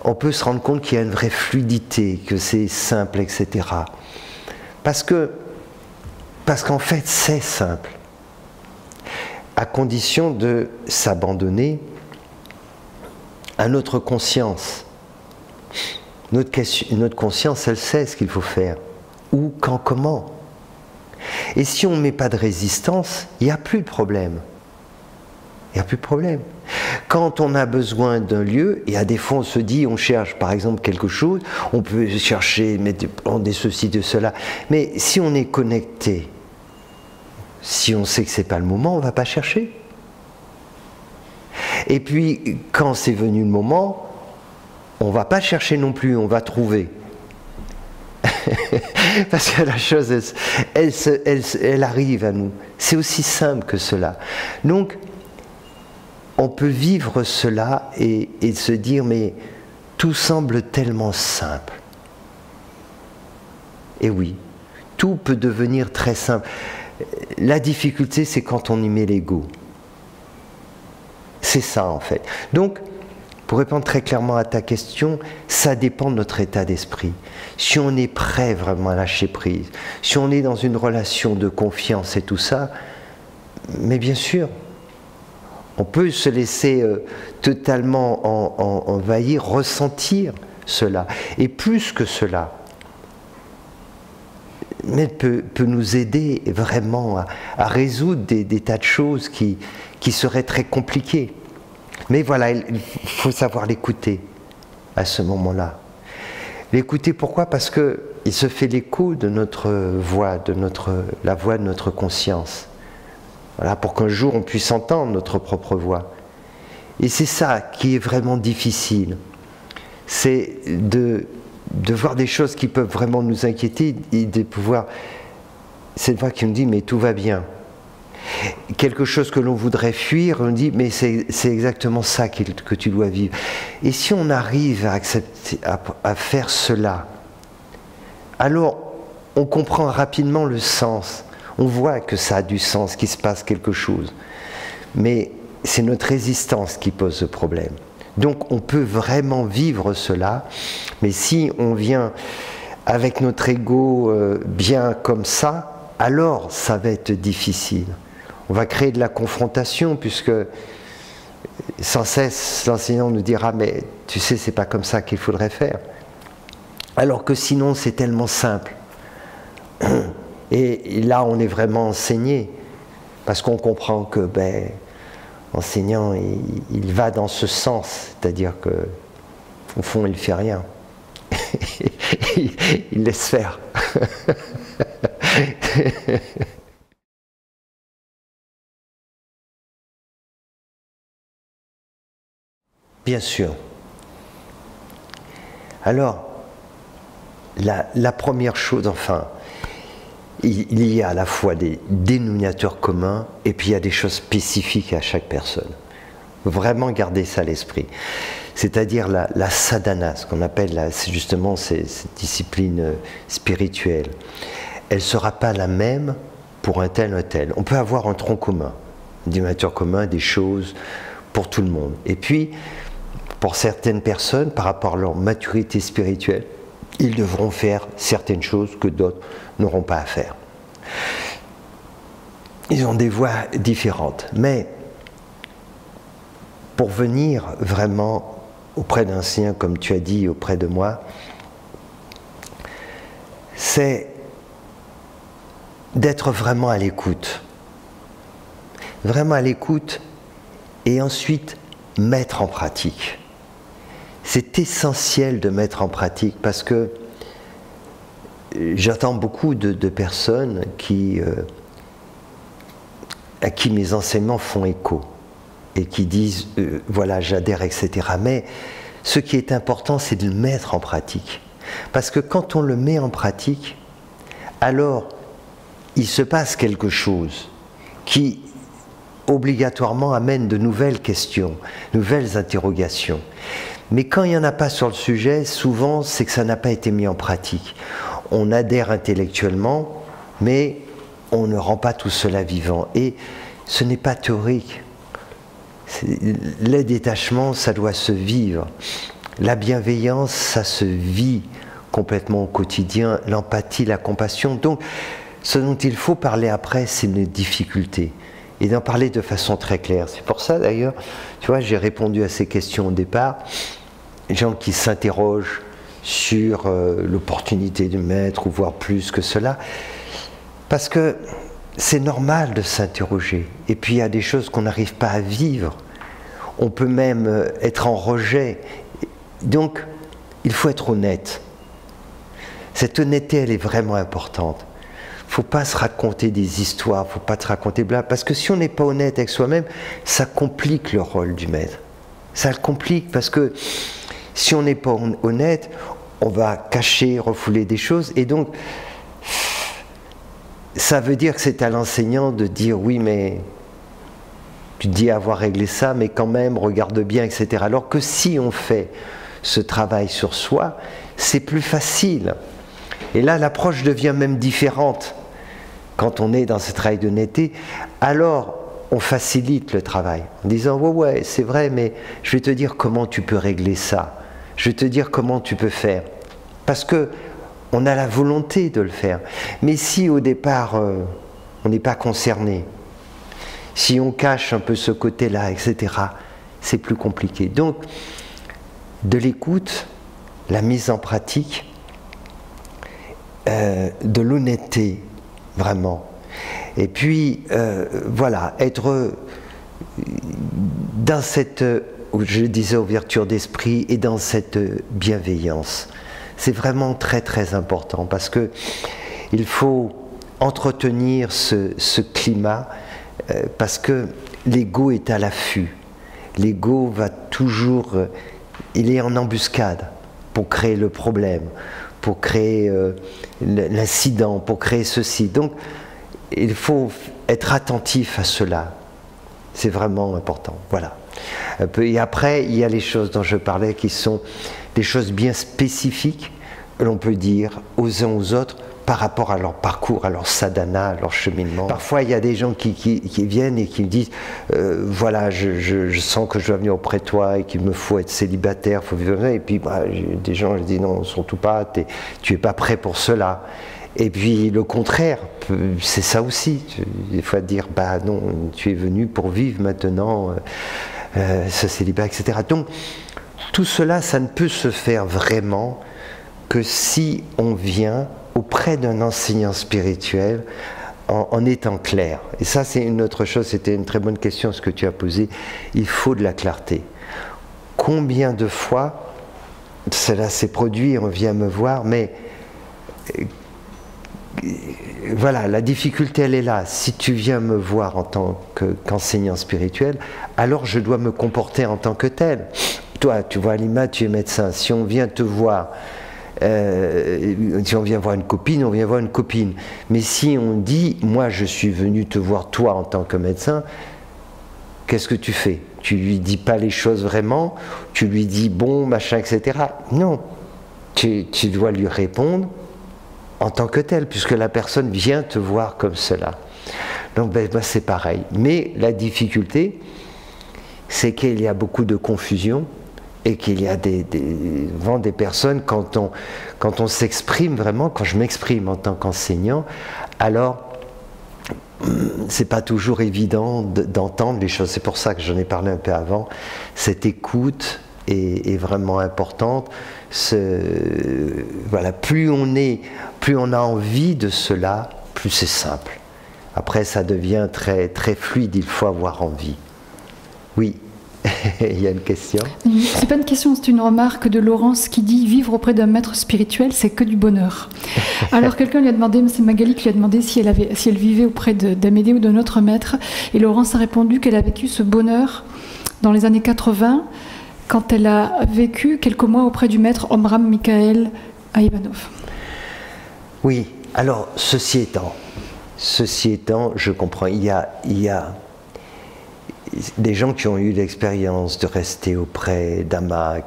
On peut se rendre compte qu'il y a une vraie fluidité, que c'est simple, etc. Parce qu'en fait, c'est simple. À condition de s'abandonner à notre conscience. Notre conscience, elle sait ce qu'il faut faire. Où, quand, comment. Et si on ne met pas de résistance, il n'y a plus de problème. Il n'y a plus de problème. Quand on a besoin d'un lieu, et à des fois on se dit, on cherche par exemple quelque chose, on peut chercher, mettre des ceci, de cela. Mais si on est connecté, si on sait que ce n'est pas le moment, on ne va pas chercher. Et puis, quand c'est venu le moment, on ne va pas chercher non plus, on va trouver. Parce que la chose, elle arrive à nous. C'est aussi simple que cela. Donc, on peut vivre cela et se dire, mais tout semble tellement simple. Et oui, tout peut devenir très simple. La difficulté, c'est quand on y met l'ego. C'est ça, en fait. Donc, pour répondre très clairement à ta question, ça dépend de notre état d'esprit. Si on est prêt vraiment à lâcher prise, si on est dans une relation de confiance et tout ça, mais bien sûr, on peut se laisser totalement envahir, ressentir cela. Et plus que cela, mais peut nous aider vraiment à résoudre des tas de choses qui seraient très compliquées. Mais voilà, il faut savoir l'écouter à ce moment-là. L'écouter, pourquoi? Parce qu'il se fait l'écho de notre voix, la voix de notre conscience. Voilà, pour qu'un jour on puisse entendre notre propre voix. Et c'est ça qui est vraiment difficile. C'est de voir des choses qui peuvent vraiment nous inquiéter et de pouvoir... Cette voix qui nous dit, mais tout va bien. Quelque chose que l'on voudrait fuir, on dit, mais c'est exactement ça que tu dois vivre. Et si on arrive à accepter, à faire cela, alors on comprend rapidement le sens. On voit que ça a du sens, qu'il se passe quelque chose. Mais c'est notre résistance qui pose ce problème. Donc on peut vraiment vivre cela, mais si on vient avec notre ego bien comme ça, alors ça va être difficile. On va créer de la confrontation, puisque sans cesse l'enseignant nous dira, mais tu sais, c'est pas comme ça qu'il faudrait faire. Alors que sinon c'est tellement simple. Et là on est vraiment enseigné, parce qu'on comprend que l'enseignant, il va dans ce sens, c'est-à-dire que au fond, il ne fait rien. Il laisse faire. Bien sûr. Alors, la première chose, enfin, il y a à la fois des dénominateurs communs et puis il y a des choses spécifiques à chaque personne. Vraiment garder ça à l'esprit. C'est-à-dire la sadhana, ce qu'on appelle justement cette discipline spirituelle. Elle ne sera pas la même pour un tel ou un tel. On peut avoir un tronc commun, un dénominateur commun, des choses pour tout le monde. Et puis, pour certaines personnes, par rapport à leur maturité spirituelle, ils devront faire certaines choses que d'autres n'auront pas à faire. Ils ont des voies différentes, mais pour venir vraiment auprès d'un sien, comme tu as dit, auprès de moi, c'est d'être vraiment à l'écoute. Vraiment à l'écoute et ensuite mettre en pratique. C'est essentiel de mettre en pratique parce que j'entends beaucoup de personnes à qui mes enseignements font écho et qui disent voilà, j'adhère, etc. Mais ce qui est important, c'est de le mettre en pratique. Parce que quand on le met en pratique, alors il se passe quelque chose qui obligatoirement amène de nouvelles questions, nouvelles interrogations. Mais quand il n'y en a pas sur le sujet, souvent c'est que ça n'a pas été mis en pratique. On adhère intellectuellement, mais on ne rend pas tout cela vivant. Et ce n'est pas théorique. Le détachement, ça doit se vivre. La bienveillance, ça se vit complètement au quotidien. L'empathie, la compassion. Donc, ce dont il faut parler après, c'est une difficulté. Et d'en parler de façon très claire. C'est pour ça d'ailleurs, tu vois, j'ai répondu à ces questions au départ. Les gens qui s'interrogent sur l'opportunité du maître, ou voire plus que cela. Parce que c'est normal de s'interroger. Et puis il y a des choses qu'on n'arrive pas à vivre. On peut même être en rejet. Donc, il faut être honnête. Cette honnêteté, elle est vraiment importante. Il ne faut pas se raconter des histoires, il ne faut pas se raconter bla. Parce que si on n'est pas honnête avec soi-même, ça complique le rôle du maître. Ça le complique parce que si on n'est pas honnête, on va cacher, refouler des choses. Et donc, ça veut dire que c'est à l'enseignant de dire oui, mais tu dis avoir réglé ça, mais quand même, regarde bien, etc. Alors que si on fait ce travail sur soi, c'est plus facile. Et là, l'approche devient même différente. Quand on est dans ce travail d'honnêteté, alors on facilite le travail. En disant, ouais, c'est vrai, mais je vais te dire comment tu peux régler ça. Je vais te dire comment tu peux faire. Parce que on a la volonté de le faire. Mais si au départ, on n'est pas concerné, si on cache un peu ce côté-là, etc., c'est plus compliqué. Donc, de l'écoute, la mise en pratique, de l'honnêteté, vraiment. Et puis, voilà, être dans cette, je disais, ouverture d'esprit et dans cette bienveillance. C'est vraiment très très important parce que il faut entretenir ce climat parce que l'ego est à l'affût. L'ego va toujours, il est en embuscade pour créer le problème, pour créer l'incident, pour créer ceci. Donc, il faut être attentif à cela. C'est vraiment important. Voilà. Et après, il y a les choses dont je parlais qui sont des choses bien spécifiques, l'on peut dire, aux uns aux autres, par rapport à leur parcours, à leur sadhana, à leur cheminement. Parfois, il y a des gens qui viennent et qui me disent voilà, je sens que je dois venir auprès de toi et qu'il me faut être célibataire, il faut vivre. Et puis, des gens, je dis non, surtout pas, tu n'es pas prêt pour cela. Et puis, le contraire, c'est ça aussi. Des fois, dire bah non, tu es venu pour vivre maintenant ce célibat, etc. Donc, tout cela, ça ne peut se faire vraiment que si on vient auprès d'un enseignant spirituel en étant clair. Et ça, c'est une autre chose, c'était une très bonne question ce que tu as posé. Il faut de la clarté. Combien de fois cela s'est produit, on vient me voir, mais voilà, la difficulté, elle est là. Si tu viens me voir en tant qu'enseignant spirituel, alors je dois me comporter en tant que tel. Toi, tu vois, Lima, tu es médecin. Si on vient te voir, si on vient voir une copine, on vient voir une copine. Mais si on dit, moi, je suis venu te voir toi en tant que médecin, qu'est-ce que tu fais? Tu lui dis pas les choses vraiment, tu lui dis bon, machin, etc. Non, tu dois lui répondre en tant que tel, puisque la personne vient te voir comme cela. Donc c'est pareil. Mais la difficulté, c'est qu'il y a beaucoup de confusion et qu'il y a vraiment des personnes, quand on s'exprime vraiment, quand je m'exprime en tant qu'enseignant, alors c'est pas toujours évident d'entendre les choses. C'est pour ça que j'en ai parlé un peu avant. Cette écoute est vraiment importante. Voilà, plus on a envie de cela, plus c'est simple. Après, ça devient très, très fluide, il faut avoir envie. Oui, il y a une question. C'est pas une question, c'est une remarque de Laurence qui dit « Vivre auprès d'un maître spirituel, c'est que du bonheur ». Alors quelqu'un lui a demandé, c'est Magali qui lui a demandé si elle vivait auprès d'Amédée ou d'un autre maître. Et Laurence a répondu qu'elle a vécu ce bonheur dans les années 80, quand elle a vécu quelques mois auprès du maître Omram Mikhaël à Ivanov. Oui, alors ceci étant, je comprends, il y a des gens qui ont eu l'expérience de rester auprès d'Ama,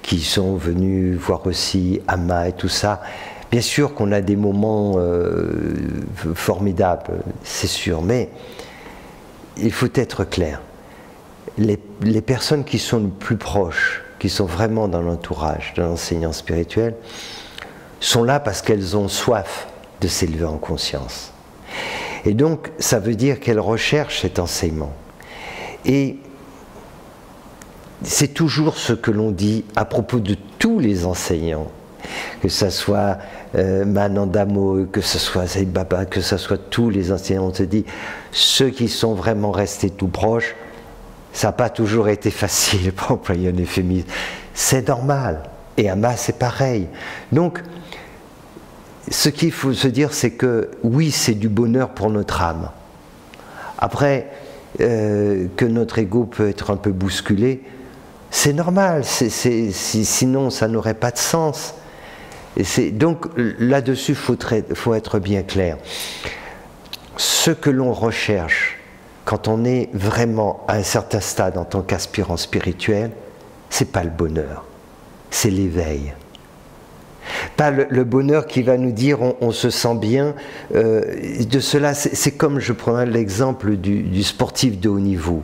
qui sont venus voir aussi Ama et tout ça. Bien sûr qu'on a des moments formidables, c'est sûr, mais il faut être clair. Les personnes qui sont les plus proches, qui sont vraiment dans l'entourage de l'enseignant spirituel, sont là parce qu'elles ont soif de s'élever en conscience. Et donc, ça veut dire qu'elles recherchent cet enseignement. Et c'est toujours ce que l'on dit à propos de tous les enseignants, que ce soit Mananda Moy, que ce soit Sai Baba, que ce soit tous les enseignants. On se dit, ceux qui sont vraiment restés tout proches, ça n'a pas toujours été facile, pour employer un euphémisme. C'est normal. Et Ama, c'est pareil. Donc, ce qu'il faut se dire, c'est que oui, c'est du bonheur pour notre âme. Après, que notre ego peut être un peu bousculé, c'est normal, sinon ça n'aurait pas de sens. Donc là-dessus, faut être bien clair. Ce que l'on recherche quand on est vraiment à un certain stade en tant qu'aspirant spirituel, c'est pas le bonheur, c'est l'éveil. Pas le bonheur qui va nous dire on se sent bien. De cela, c'est comme je prends l'exemple du sportif de haut niveau.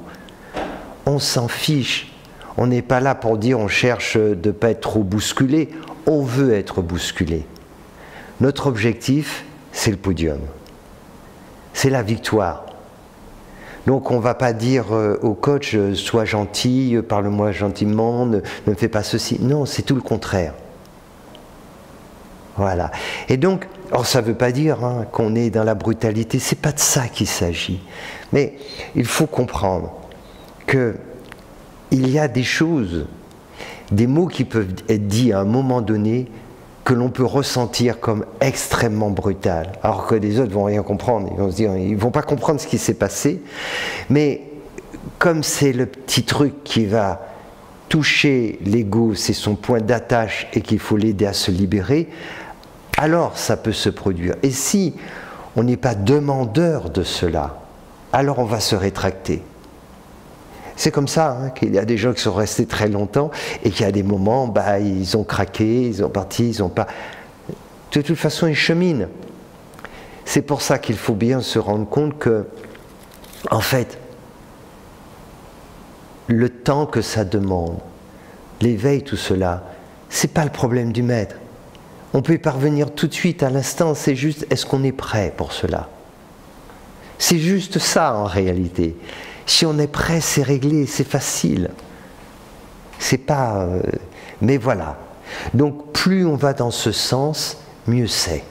On s'en fiche. On n'est pas là pour dire on cherche de ne pas être trop bousculé. On veut être bousculé. Notre objectif, c'est le podium. C'est la victoire. Donc on ne va pas dire au coach sois gentil, parle-moi gentiment, ne me fais pas ceci. Non, c'est tout le contraire. Voilà. Et donc, alors ça ne veut pas dire qu'on est dans la brutalité, c'est pas de ça qu'il s'agit. Mais il faut comprendre qu'il y a des choses, des mots qui peuvent être dits à un moment donné que l'on peut ressentir comme extrêmement brutal, alors que les autres ne vont rien comprendre, ils vont se dire, ils ne vont pas comprendre ce qui s'est passé, mais comme c'est le petit truc qui va toucher l'ego, c'est son point d'attache et qu'il faut l'aider à se libérer, alors ça peut se produire. Et si on n'est pas demandeur de cela, alors on va se rétracter. C'est comme ça qu'il y a des gens qui sont restés très longtemps et qu'il y a des moments, ils ont craqué, ils ont parti, ils n'ont pas... De toute façon, ils cheminent. C'est pour ça qu'il faut bien se rendre compte que, en fait, le temps que ça demande, l'éveil, tout cela, c'est pas le problème du maître. On peut y parvenir tout de suite, à l'instant, c'est juste, est-ce qu'on est prêt pour cela? C'est juste ça, en réalité. Si on est prêt, c'est réglé, c'est facile. C'est pas... mais voilà. Donc, plus on va dans ce sens, mieux c'est.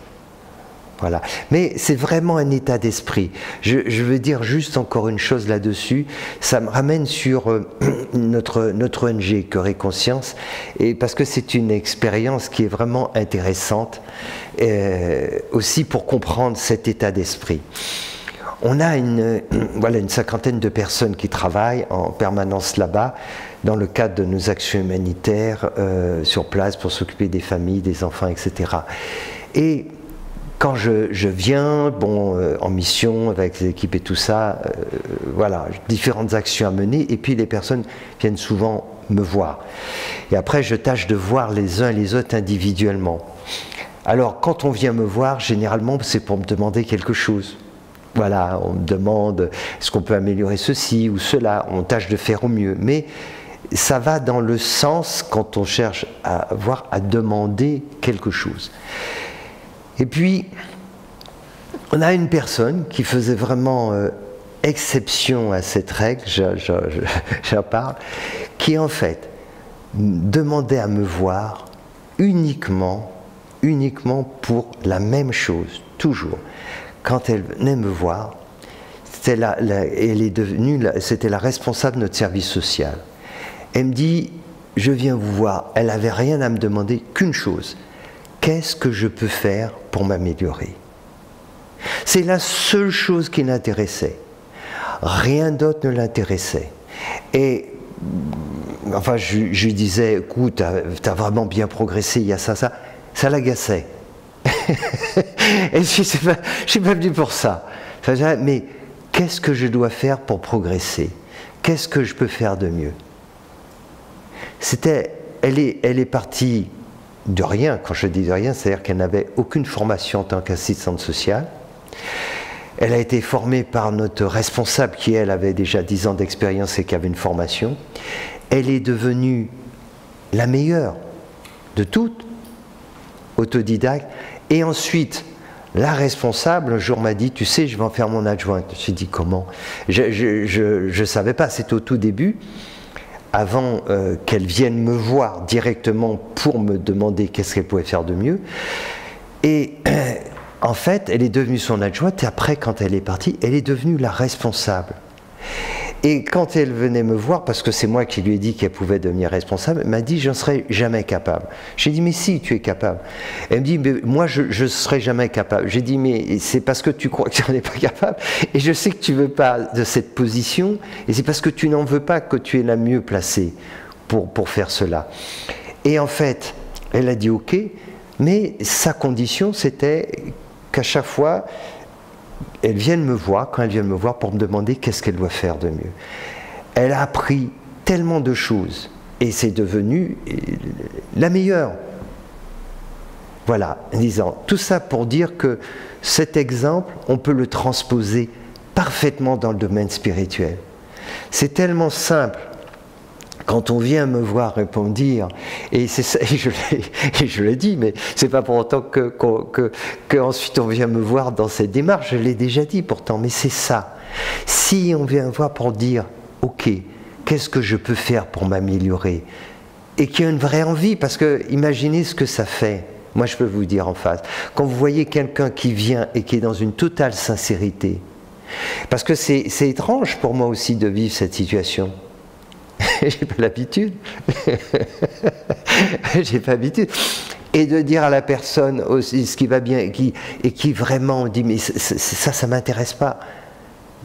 Voilà. Mais c'est vraiment un état d'esprit. Je veux dire juste encore une chose là-dessus. Ça me ramène sur notre ONG Cœur et Conscience, et parce que c'est une expérience qui est vraiment intéressante, aussi pour comprendre cet état d'esprit. On a une cinquantaine de personnes qui travaillent en permanence là-bas, dans le cadre de nos actions humanitaires sur place pour s'occuper des familles, des enfants, etc. Et quand je viens, en mission avec les équipes et tout ça, voilà, différentes actions à mener, et puis les personnes viennent souvent me voir. Et après, je tâche de voir les uns et les autres individuellement. Alors, quand on vient me voir, généralement, c'est pour me demander quelque chose. Voilà, on me demande est-ce qu'on peut améliorer ceci ou cela, on tâche de faire au mieux. Mais ça va dans le sens quand on cherche à demander quelque chose. Et puis, on a une personne qui faisait vraiment exception à cette règle, j'en parle, qui en fait demandait à me voir uniquement pour la même chose, toujours. Quand elle venait me voir, c'était la responsable de notre service social. Elle me dit, je viens vous voir. Elle n'avait rien à me demander qu'une chose. Qu'est-ce que je peux faire pour m'améliorer? C'est la seule chose qui l'intéressait. Rien d'autre ne l'intéressait. Et enfin, je lui disais, écoute, t'as vraiment bien progressé, il y a ça. Ça l'agaçait. Et je ne suis pas venu pour ça. Mais qu'est-ce que je dois faire pour progresser? Qu'est-ce que je peux faire de mieux? Elle est partie de rien. Quand je dis de rien, c'est-à-dire qu'elle n'avait aucune formation en tant qu'assistante sociale. Elle a été formée par notre responsable qui, elle, avait déjà 10 ans d'expérience et qui avait une formation. Elle est devenue la meilleure de toutes, autodidacte. Et ensuite, la responsable, un jour m'a dit, tu sais, je vais en faire mon adjointe. Je me suis dit, comment? Je ne savais pas, c'était au tout début, avant qu'elle vienne me voir directement pour me demander qu'est-ce qu'elle pouvait faire de mieux. Et en fait, elle est devenue son adjointe, et après, quand elle est partie, elle est devenue la responsable. Et quand elle venait me voir, parce que c'est moi qui lui ai dit qu'elle pouvait devenir responsable, elle m'a dit, je ne serai jamais capable. J'ai dit, mais si, tu es capable. Elle me dit, mais moi, je ne serai jamais capable. J'ai dit, mais c'est parce que tu crois que tu n'en es pas capable, et je sais que tu ne veux pas de cette position, et c'est parce que tu n'en veux pas que tu es la mieux placée pour faire cela. Et en fait, elle a dit, ok, mais sa condition, c'était qu'à chaque fois, elle vient me voir, quand elle vient me voir, pour me demander qu'est-ce qu'elle doit faire de mieux. Elle a appris tellement de choses, et c'est devenu la meilleure. Voilà, en disant tout ça pour dire que cet exemple, on peut le transposer parfaitement dans le domaine spirituel. C'est tellement simple. Quand on vient me voir et pour me dire, et je le dis, mais c'est pas pour autant qu'ensuite on vient me voir dans cette démarche, je l'ai déjà dit pourtant, mais c'est ça. Si on vient me voir pour dire, ok, qu'est-ce que je peux faire pour m'améliorer? Et qu'il y a une vraie envie, parce que imaginez ce que ça fait. Moi je peux vous dire en face, quand vous voyez quelqu'un qui vient et qui est dans une totale sincérité, parce que c'est étrange pour moi aussi de vivre cette situation. J'ai pas l'habitude. J'ai pas l'habitude. Et de dire à la personne aussi ce qui va bien, et qui vraiment dit, mais ça m'intéresse pas.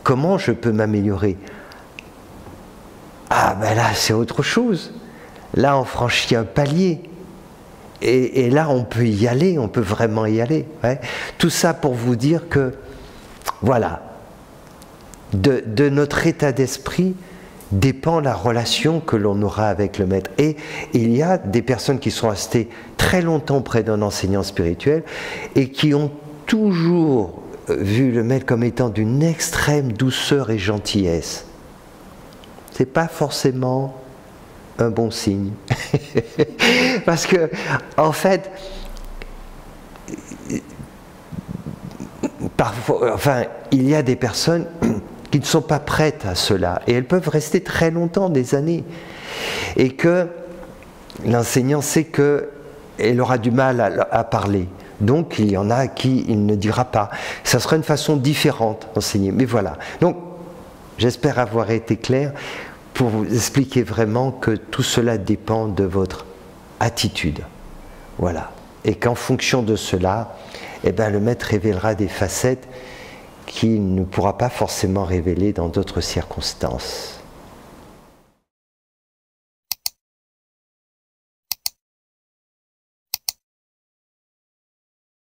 Comment je peux m'améliorer? Ah ben là, c'est autre chose. Là, on franchit un palier. Et là, on peut y aller, on peut vraiment y aller. Ouais. Tout ça pour vous dire que, voilà, de notre état d'esprit, dépend la relation que l'on aura avec le maître. Et il y a des personnes qui sont restées très longtemps près d'un enseignant spirituel et qui ont toujours vu le maître comme étant d'une extrême douceur et gentillesse. C'est pas forcément un bon signe. Parce que, en fait, parfois, enfin, il y a des personnes qui ne sont pas prêtes à cela, et elles peuvent rester très longtemps, des années, et que l'enseignant sait qu'elle aura du mal à parler, donc il y en a à qui il ne dira pas. Ça sera une façon différente d'enseigner, mais voilà. Donc, j'espère avoir été clair pour vous expliquer vraiment que tout cela dépend de votre attitude, voilà, et qu'en fonction de cela, eh ben, le maître révélera des facettes qu'il ne pourra pas forcément révéler dans d'autres circonstances.